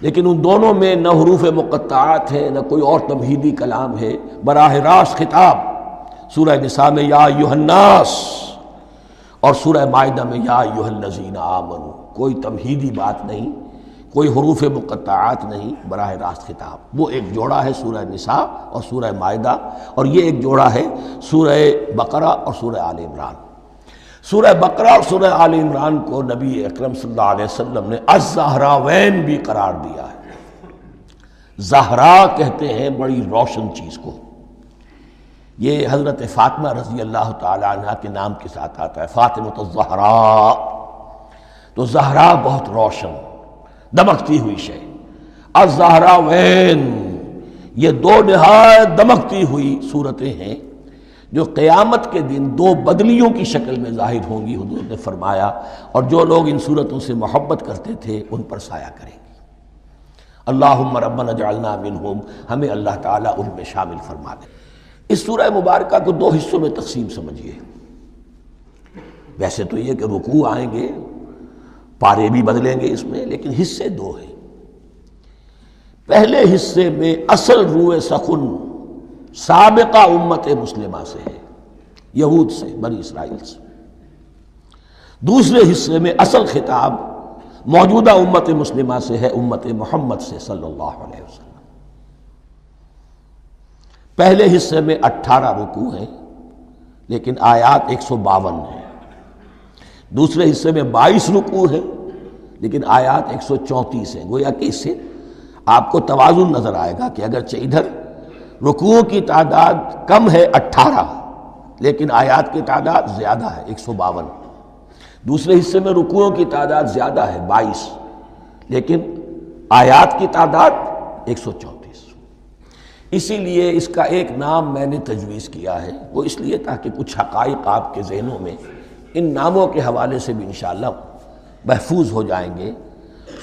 Speaker 2: لیکن ان دونوں میں نہ حروف مقطعات ہے، نہ کوئی اور تمہیدی کلام ہے، براہ راست خطاب سورہ نساء میں یا ایھا الناس اور سورہ مائدہ میں یا ایھا الذین آمنوا، کوئی تمہیدی بات نہیں، کوئی حروف مقطعات نہیں، براہ راست خطاب۔ وہ ایک جوڑا ہے سورہ نساء اور سورہ مائدہ، اور یہ ایک جوڑا ہے سورہ بقرہ اور سورہ آل عمران۔ سورہ بقرہ اور سورہ آل عمران کو نبی اکرم صلی اللہ علیہ وسلم نے الزہراوین بھی قرار دیا ہے۔ زہرا کہتے ہیں بڑی روشن چیز کو۔ یہ حضرت فاطمہ رضی اللہ تعالی عنہ کے نام کے ساتھ آتا ہے، فاطمۃ الزہراء۔ تو زہرا بہت روشن، دمکتی ہوئی شے۔ الزہراوین، یہ دو نہایت دمکتی ہوئی صورتیں ہیں جو قیامت کے دن دو بدلیوں کی شکل میں ظاہر ہوں گی، حضور نے فرمایا، اور جو لوگ ان صورتوں سے محبت کرتے تھے ان پر سایہ کریں گی۔ اللہم ربنا اجعلنا منہم، ہمیں اللہ تعالیٰ ان میں شامل فرما دے۔ اس سورہ مبارکہ کو دو حصوں میں تقسیم سمجھیے۔ ویسے تو یہ کہ رکوع آئیں گے، پارے بھی بدلیں گے اس میں، لیکن حصے دو ہیں۔ پہلے حصے میں اصل روح سخن سابقہ امت مسلمہ سے ہے، یہود سے، بنی اسرائیل سے۔ دوسرے حصے میں اصل خطاب موجودہ امت مسلمہ سے ہے، امت محمد سے صلی اللہ علیہ وسلم۔ پہلے حصے میں 18 رکوع ہیں لیکن آیات 152 ہیں۔ دوسرے حصے میں 22 رکوع ہیں لیکن آیات 134 ہیں۔ گویا کہ اس سے آپ کو توازن نظر آئے گا کہ اگرچہ ادھر رکوعوں کی تعداد کم ہے 18 لیکن آیات کی تعداد زیادہ ہے 152۔ دوسرے حصے میں رکوعوں کی تعداد زیادہ ہے 22 لیکن آیات کی تعداد 134۔ اسی لیے اس کا ایک نام میں نے تجویز کیا ہے، وہ اس لیے تاکہ کچھ حقائق آپ کے ذہنوں میں ان ناموں کے حوالے سے بھی انشاءاللہ محفوظ ہو جائیں گے۔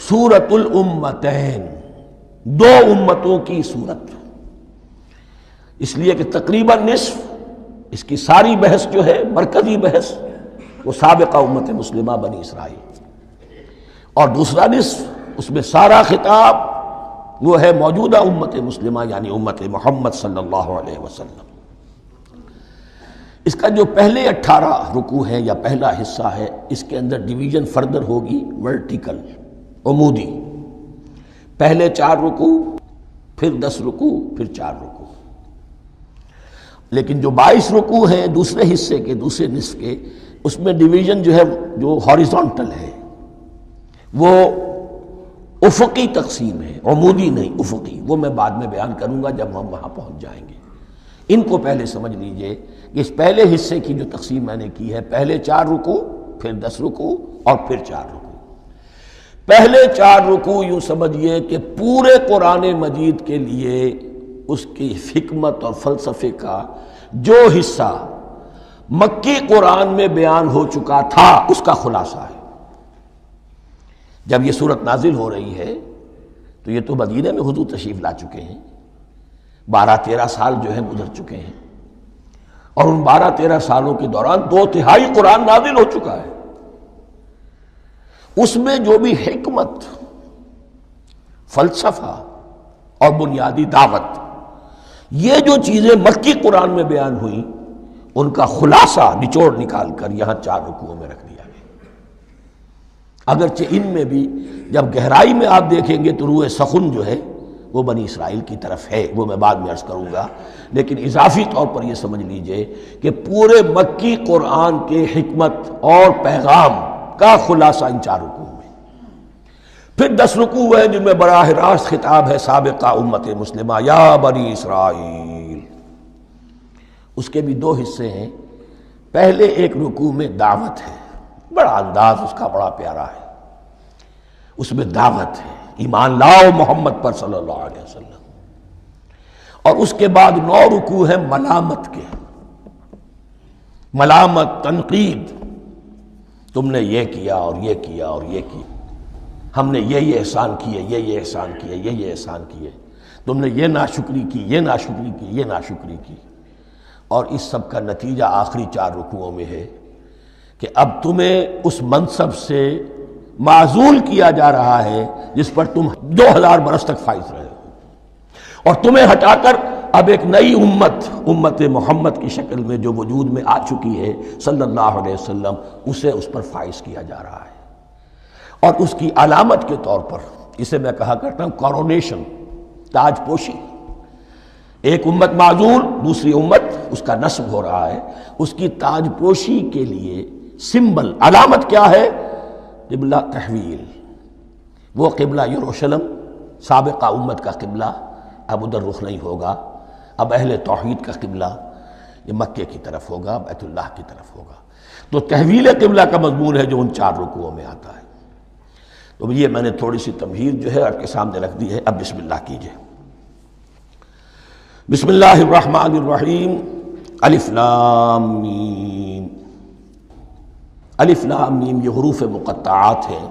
Speaker 2: سورۃ الامتین، دو امتوں کی صورت، اس لیے کہ تقریباً نصف اس کی ساری بحث جو ہے، مرکزی بحث، وہ سابقہ امت مسلمہ بنی اسرائیل، اور دوسرا نصف اس میں سارا خطاب وہ ہے موجودہ امت مسلمہ یعنی امت محمد صلی اللہ علیہ وسلم۔ اس کا جو پہلے 18 رکوع ہے یا پہلا حصہ ہے، اس کے اندر ڈویژن فردر ہوگی ورٹیکل، عمودی۔ پہلے 4 رکوع، پھر 10 رکوع، پھر 4 رکوع۔ لیکن جو 22 رکوع ہیں دوسرے حصے کے، دوسرے نصف کے، اس میں ڈویژن جو ہے جو ہاریزونٹل ہے، وہ افقی تقسیم ہے، عمودی نہیں، افقی۔ وہ میں بعد میں بیان کروں گا جب ہم وہاں پہنچ جائیں گے۔ ان کو پہلے سمجھ لیجئے کہ اس پہلے حصے کی جو تقسیم میں نے کی ہے، پہلے 4 رکوع، پھر 10 رکوع اور پھر 4 رکوع۔ پہلے 4 رکوع یوں سمجھیے کہ پورے قرآن مجید کے لیے اس کی حکمت اور فلسفے کا جو حصہ مکی قرآن میں بیان ہو چکا تھا اس کا خلاصہ ہے۔ جب یہ صورت نازل ہو رہی ہے تو یہ تو مدینہ میں حضور تشریف لا چکے ہیں، 12-13 سال جو ہے گزر چکے ہیں، اور ان 12-13 سالوں کے دوران 2/3 قرآن نازل ہو چکا ہے۔ اس میں جو بھی حکمت، فلسفہ اور بنیادی دعوت، یہ جو چیزیں مکی قرآن میں بیان ہوئیں، ان کا خلاصہ نچوڑ نکال کر یہاں 4 رکوعوں میں رکھ دیا گیا۔ اگرچہ ان میں بھی جب گہرائی میں آپ دیکھیں گے تو روح سخن جو ہے وہ بنی اسرائیل کی طرف ہے، وہ میں بعد میں عرض کروں گا، لیکن اضافی طور پر یہ سمجھ لیجئے کہ پورے مکی قرآن کے حکمت اور پیغام کا خلاصہ ان 4 رکوع میں۔ پھر 10 رکوع ہیں جن میں براہ راست خطاب ہے سابقہ امت مسلمہ، یا بنی اسرائیل۔ اس کے بھی 2 حصے ہیں۔ پہلے ایک رکوع میں دعوت ہے، بڑا انداز اس کا بڑا پیارا ہے، اس میں دعوت ہے، ایمان لاؤ محمد پر صلی اللہ علیہ وسلم۔ اور اس کے بعد 9 رکوع ہیں ملامت کے، ملامت، تنقید، تم نے یہ کیا اور یہ کیا اور یہ کیا، ہم نے یہ احسان کیے، یہ احسان کیے، یہ احسان کیے، تم نے یہ ناشکری کی، یہ ناشکری کی، یہ ناشکری کی۔ اور اس سب کا نتیجہ آخری 4 رکوعوں میں ہے کہ اب تمہیں اس منصب سے معزول کیا جا رہا ہے جس پر تم 2000 برس تک فائز رہے ہو، اور تمہیں ہٹا کر اب ایک نئی امت محمد کی شکل میں جو وجود میں آ چکی ہے صلی اللہ علیہ وسلم، اسے اس پر فائز کیا جا رہا ہے۔ اور اس کی علامت کے طور پر اسے میں کہا کرتا ہوں کورونیشن، تاج پوشی۔ ایک امت معزول، دوسری امت اس کا نسب ہو رہا ہے، اس کی تاج پوشی کے لیے سمبل، علامت کیا ہے؟ قبلہ تحویل۔ وہ قبلہ یروشلم سابقہ امت کا قبلہ اب ادھر رخ نہیں ہوگا، اب اہل توحید کا قبلہ یہ مکے کی طرف ہوگا، بیت اللہ کی طرف ہوگا۔ تو تحویل قبلہ کا مضمون ہے جو ان 4 رکوعوں میں آتا ہے۔ تو یہ میں نے تھوڑی سی تمہید جو ہے آپ کے سامنے رکھ دی ہے۔ اب بسم اللہ کیجئے۔ بسم اللہ الرحمن الرحیم۔ الف لام میم۔ الف لام میم یہ حروف مقطعات ہیں،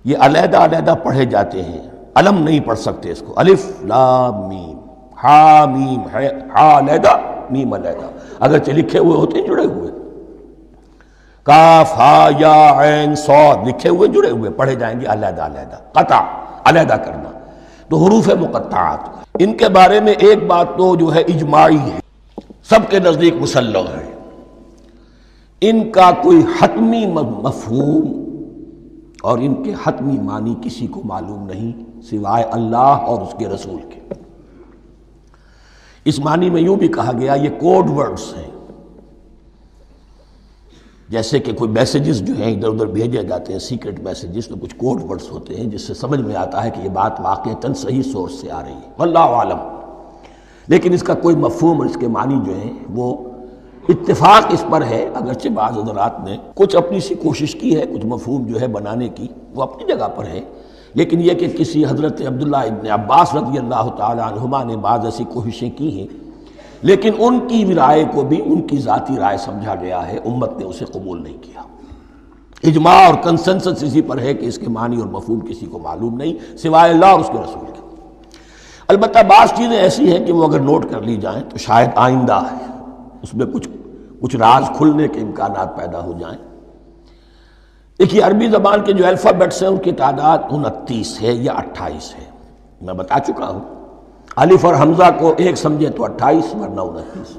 Speaker 2: یہ علیحدہ علیحدہ پڑھے جاتے ہیں، علم نہیں پڑھ سکتے اس کو۔ الف لام میم، ہا میم ہے، ہا علیحدہ میم علیحدہ، اگرچہ لکھے ہوئے ہوتے ہیں جڑے ہوئے، کاف ہا یا عین صاد لکھے ہوئے جڑے ہوئے، پڑھے جائیں گے علیحدہ علیحدہ، قطع علیحدہ کرنا۔ تو حروف مقطعات، ان کے بارے میں ایک بات تو جو ہے اجماعی ہے، سب کے نزدیک مسلم ہے، ان کا کوئی حتمی مفہوم اور ان کے حتمی معنی کسی کو معلوم نہیں سوائے اللہ اور اس کے رسول کے۔ اس معنی میں یوں بھی کہا گیا یہ کوڈ ورڈز ہیں، جیسے کہ کوئی میسیجز جو ہیں ادھر ادھر بھیجے جاتے ہیں، سیکرٹ میسیجز، تو کچھ کوڈ ورڈز ہوتے ہیں جس سے سمجھ میں آتا ہے کہ یہ بات واقعتاً صحیح سورس سے آ رہی ہے، واللہ عالم۔ لیکن اس کا کوئی مفہوم اور اس کے معنی جو ہیں وہ اتفاق اس پر ہے، اگرچہ بعض حضرات نے کچھ اپنی سی کوشش کی ہے، کچھ مفہوم جو ہے بنانے کی، وہ اپنی جگہ پر ہے، لیکن یہ کہ کسی حضرت عبداللہ ابن عباس رضی اللہ تعالی عنہما نے بعض ایسی کوششیں کی ہیں، لیکن ان کی رائے کو بھی ان کی ذاتی رائے سمجھا گیا ہے، امت نے اسے قبول نہیں کیا۔ اجماع اور کنسنسس اسی پر ہے کہ اس کے معنی اور مفہوم کسی کو معلوم نہیں سوائے اللہ اور اس کے رسول کے۔ البتہ بعض چیزیں ایسی ہیں کہ وہ اگر نوٹ کر لی جائیں تو شاید آئندہ اس میں کچھ راز کھلنے کے امکانات پیدا ہو جائیں۔ دیکھیے عربی زبان کے جو الفابیٹس ہیں ان کی تعداد 29 ہے یا 28 ہے، میں بتا چکا ہوں۔ الف اور حمزہ کو ایک سمجھے تو 28 ورنہ 29۔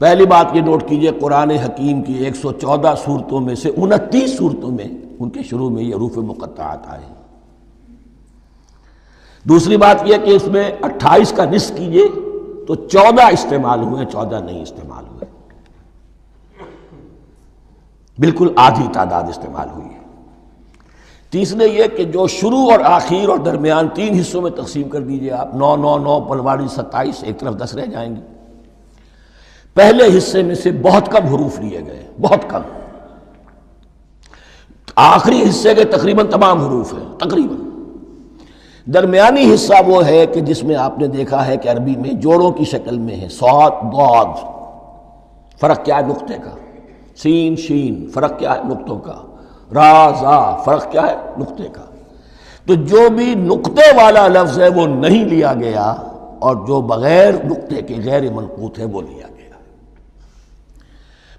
Speaker 2: پہلی بات یہ نوٹ کیجئے، قرآن حکیم کی 114 سورتوں میں سے 29 سورتوں میں ان کے شروع میں یہ حروف مقطعات آئے ہیں۔ دوسری بات یہ کہ اس میں 28 کا نصف کیجئے تو 14 استعمال ہوئے، 14 نہیں استعمال ہوئے، بالکل آدھی تعداد استعمال ہوئی ہے۔ تیسرے یہ کہ جو شروع اور آخر اور درمیان 3 حصوں میں تقسیم کر دیجئے آپ، 9 9 9 پلواڑی 27، ایک طرف 10 رہ جائیں گے۔ پہلے حصے میں سے بہت کم حروف لیے گئے، بہت کم۔ آخری حصے کے تقریباً تمام حروف ہیں، تقریباً۔ درمیانی حصہ وہ ہے کہ جس میں آپ نے دیکھا ہے کہ عربی میں جوڑوں کی شکل میں ہے، صاد ضاد، فرق کیا ہے نقطے کا، سین شین فرق کیا ہے نقطوں کا، را زا فرق کیا ہے نقطے کا۔ تو جو بھی نقطے والا لفظ ہے وہ نہیں لیا گیا، اور جو بغیر نقطے کے غیر منقوط ہے وہ لیا گیا۔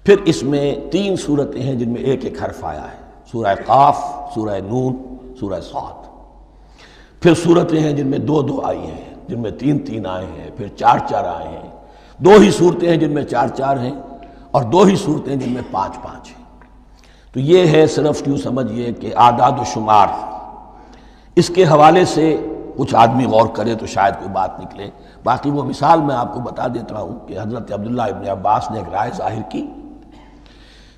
Speaker 2: پھر اس میں 3 صورتیں ہیں جن میں ایک ایک حرف آیا ہے، سورہ قاف، سورہ نون، سورہ صاد۔ پھر صورتیں ہیں جن میں 2 2 آئی ہیں، جن میں 3 3 آئے ہیں، پھر 4 4 آئے ہیں، 2 ہی صورتیں ہیں جن میں 4 4 ہیں، اور 2 ہی صورتیں جن میں 5 5 ہیں۔ تو یہ ہے صرف یوں سمجھیے کہ اعداد و شمار۔ اس کے حوالے سے کچھ آدمی غور کرے تو شاید کوئی بات نکلے۔ باقی وہ مثال میں آپ کو بتا دیتا ہوں کہ حضرت عبداللہ ابن عباس نے ایک رائے ظاہر کی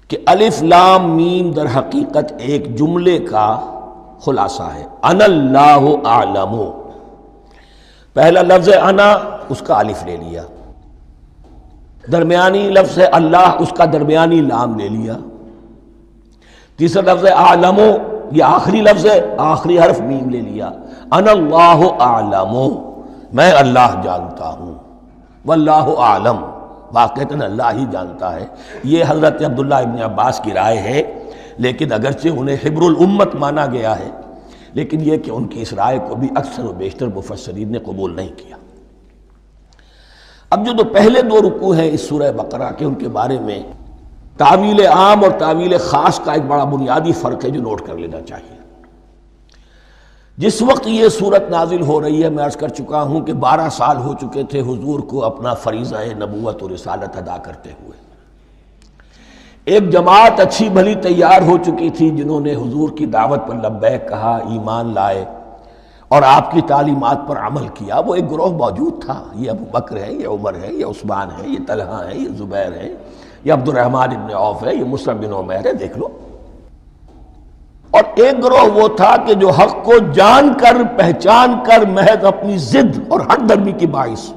Speaker 2: کہ الف لام میم در حقیقت ایک جملے کا خلاصہ ہے، انا اللہ اعلم۔ پہلا لفظ ہے انا، اس کا الف لے لیا، درمیانی لفظ ہے اللہ، اس کا درمیانی لام لے لیا، تیسرا لفظ ہے اعلم، یہ آخری لفظ ہے، آخری حرف میم لے لیا، انا اللہ اعلم، میں اللہ جانتا ہوں، واللہ اعلم، واقعتاً اللہ ہی جانتا ہے۔ یہ حضرت عبداللہ ابن عباس کی رائے ہے، لیکن اگرچہ انہیں حبر الامت مانا گیا ہے، لیکن یہ کہ ان کی اس رائے کو بھی اکثر و بیشتر مفسرین نے قبول نہیں کیا۔ اب جو پہلے 2 رکوع ہیں اس سورہ بقرہ کے، ان کے بارے میں تعویل عام اور تعویل خاص کا ایک بڑا بنیادی فرق ہے جو نوٹ کر لینا چاہیے۔ جس وقت یہ صورت نازل ہو رہی ہے، میں عرض کر چکا ہوں کہ 12 سال ہو چکے تھے حضور کو اپنا فریضہ نبوت و رسالت ادا کرتے ہوئے۔ ایک جماعت اچھی بھلی تیار ہو چکی تھی جنہوں نے حضور کی دعوت پر لبیک کہا، ایمان لائے اور آپ کی تعلیمات پر عمل کیا۔ وہ ایک گروہ موجود تھا، یہ ابو بکر ہے، یہ عمر ہے، یہ عثمان ہے، یہ طلحہ ہے، یہ زبیر ہے، یہ عبد الرحمن ابن عوف ہے، یہ مصعب بن عمیر ہے، دیکھ لو۔ اور ایک گروہ وہ تھا کہ جو حق کو جان کر پہچان کر محض اپنی ضد اور ہٹ درمی کی باعث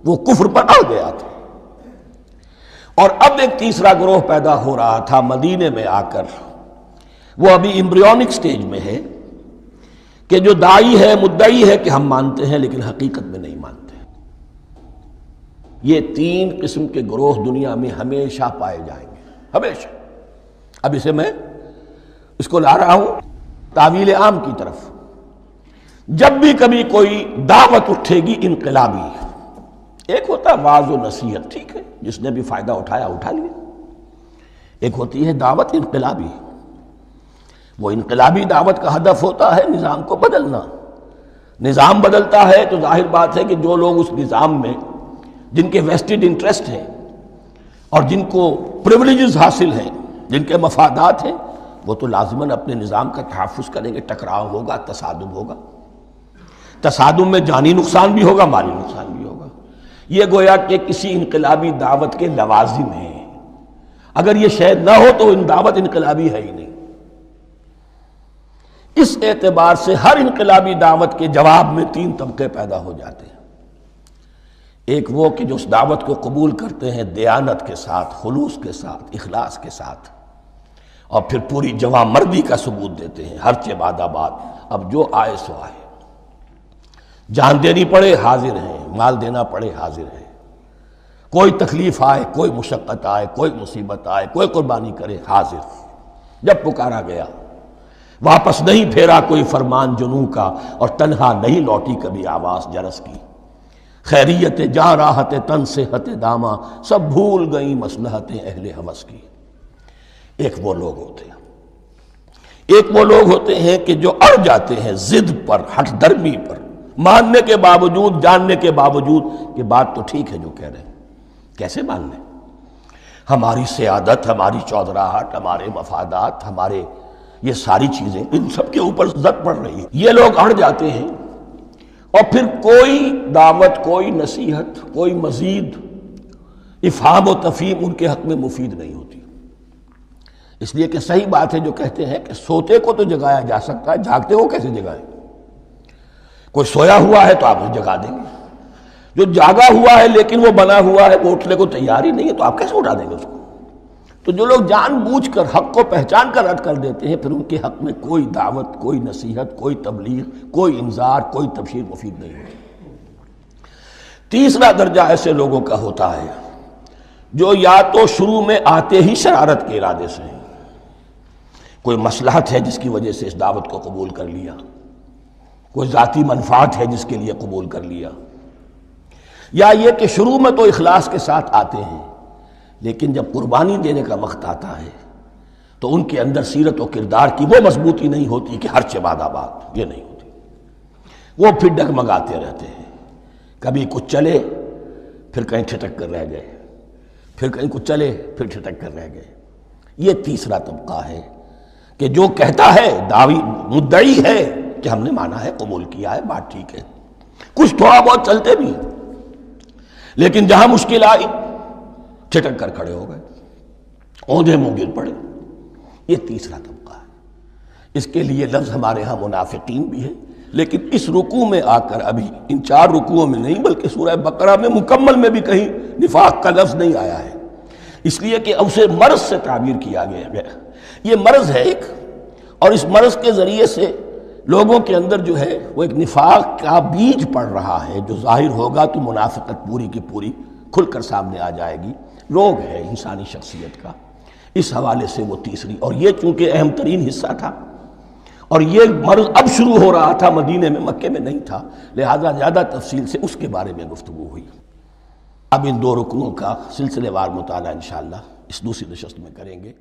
Speaker 2: وہ کفر پر اڑ گیا تھا۔ اور اب ایک تیسرا گروہ پیدا ہو رہا تھا مدینے میں آ کر، وہ ابھی ایمبریونک سٹیج میں ہے، کہ جو داعی ہے، مدعی ہے کہ ہم مانتے ہیں لیکن حقیقت میں نہیں مانتے۔ یہ تین قسم کے گروہ دنیا میں ہمیشہ پائے جائیں گے، ہمیشہ۔ اب میں اس کو لا رہا ہوں تعویل عام کی طرف۔ جب بھی کبھی کوئی دعوت اٹھے گی انقلابی، ایک ہوتا ہے واعظ و نصیحت، ٹھیک ہے، جس نے بھی فائدہ اٹھایا اٹھا لیا۔ ایک ہوتی ہے دعوت انقلابی، وہ انقلابی دعوت کا ہدف ہوتا ہے نظام کو بدلنا۔ نظام بدلتا ہے تو ظاہر بات ہے کہ جو لوگ اس نظام میں جن کے ویسٹڈ انٹرسٹ ہیں اور جن کو پریولیجز حاصل ہیں، جن کے مفادات ہیں، وہ تو لازماً اپنے نظام کا تحفظ کریں گے۔ ٹکراؤ ہوگا، تصادم ہوگا، تصادم میں جانی نقصان بھی ہوگا، مالی نقصان بھی ہوگا۔ یہ گویا کہ کسی انقلابی دعوت کے لوازم ہیں۔ اگر یہ شاید نہ ہو تو ان دعوت انقلابی ہے ہی نہیں۔ اس اعتبار سے ہر انقلابی دعوت کے جواب میں تین طبقے پیدا ہو جاتے ہیں۔ ایک وہ کہ جو اس دعوت کو قبول کرتے ہیں دیانت کے ساتھ، خلوص کے ساتھ، اخلاص کے ساتھ، اور پھر پوری جواں مردی کا ثبوت دیتے ہیں، ہر بعد آباد، اب جو آئے سو آئے، جان دینی پڑے حاضر ہیں، مال دینا پڑے حاضر ہیں، کوئی تکلیف آئے، کوئی مشقت آئے، کوئی مصیبت آئے، کوئی قربانی کرے، حاضر۔ جب پکارا گیا واپس نہیں پھیرا کوئی فرمان جنوں کا، اور تنہا نہیں لوٹی کبھی آواز جرس کی۔ خیریت جاں راحت تن صحت داماں، سب بھول گئیں مصلحتیں اہل ہوس کی۔ ایک وہ لوگ ہوتے ہیں، ایک وہ لوگ ہوتے ہیں کہ جو اڑ جاتے ہیں ضد پر، ہٹ درمی پر، ماننے کے باوجود، جاننے کے باوجود کہ بات تو ٹھیک ہے جو کہہ رہے ہیں، کیسے مان لیں؟ ہماری سیادت، ہماری چودراہٹ، ہمارے مفادات، ہمارے یہ ساری چیزیں ان سب کے اوپر زد پڑ رہی ہے۔ یہ لوگ اڑ جاتے ہیں اور پھر کوئی دعوت، کوئی نصیحت، کوئی مزید افہام و تفہیم ان کے حق میں مفید نہیں ہوتی۔ اس لیے کہ صحیح بات ہے جو کہتے ہیں کہ سوتے کو تو جگایا جا سکتا ہے، جاگتے کو کیسے جگائیں؟ کوئی سویا ہوا ہے تو آپ اسے جگا دیں گے، جو جاگا ہوا ہے لیکن وہ بنا ہوا ہے، وہ اٹھنے کو تیار ہی نہیں ہے، تو آپ کیسے اٹھا دیں گے اس کو؟ تو جو لوگ جان بوجھ کر حق کو پہچان کر رد کر دیتے ہیں، پھر ان کے حق میں کوئی دعوت، کوئی نصیحت، کوئی تبلیغ، کوئی انذار، کوئی تبشیر مفید نہیں ہوتی۔ تیسرا درجہ ایسے لوگوں کا ہوتا ہے جو یا تو شروع میں آتے ہی شرارت کے ارادے سے ہیں، کوئی مصلحت ہے جس کی وجہ سے اس دعوت کو قبول کر لیا، کوئی ذاتی منفعت ہے جس کے لیے قبول کر لیا، یا یہ کہ شروع میں تو اخلاص کے ساتھ آتے ہیں لیکن جب قربانی دینے کا وقت آتا ہے تو ان کے اندر سیرت و کردار کی وہ مضبوطی نہیں ہوتی کہ ہر بعد آباد، یہ نہیں ہوتی، وہ پھر ڈگمگاتے رہتے ہیں، کبھی کچھ چلے پھر کہیں ٹھٹک کر رہ گئے، پھر کہیں کچھ چلے پھر ٹھٹک کر رہ گئے۔ یہ تیسرا طبقہ ہے کہ جو کہتا ہے، دعوی مدعی ہے کہ ہم نے مانا ہے، قبول کیا ہے، بات ٹھیک ہے، کچھ تھوڑا بہت چلتے بھی ہیں، لیکن جہاں مشکل آئی ٹھٹک کر کھڑے ہو گئے، اوندھے منہ گر پڑے۔ یہ تیسرا طبقہ ہے۔ اس کے لیے لفظ ہمارے ہاں منافقین بھی ہے، لیکن اس رکوع میں آ کر ابھی ان 4 رکوعوں میں نہیں بلکہ سورہ بقرہ میں مکمل میں بھی کہیں نفاق کا لفظ نہیں آیا ہے، اس لیے کہ اسے مرض سے تعبیر کیا گیا ہے۔ یہ مرض ہے ایک، اور اس مرض کے ذریعے سے لوگوں کے اندر جو ہے وہ ایک نفاق کا بیج پڑ رہا ہے، جو ظاہر ہوگا تو منافقت پوری کی پوری کھل کر سامنے آ جائے گی۔ روگ ہے انسانی شخصیت کا، اس حوالے سے وہ تیسری، اور یہ چونکہ اہم ترین حصہ تھا اور یہ مرض اب شروع ہو رہا تھا، مدینے میں، مکے میں نہیں تھا، لہذا زیادہ تفصیل سے اس کے بارے میں گفتگو ہوئی۔ اب ان 2 رکوعوں کا سلسلے وار مطالعہ انشاءاللہ اس دوسری نشست میں کریں گے۔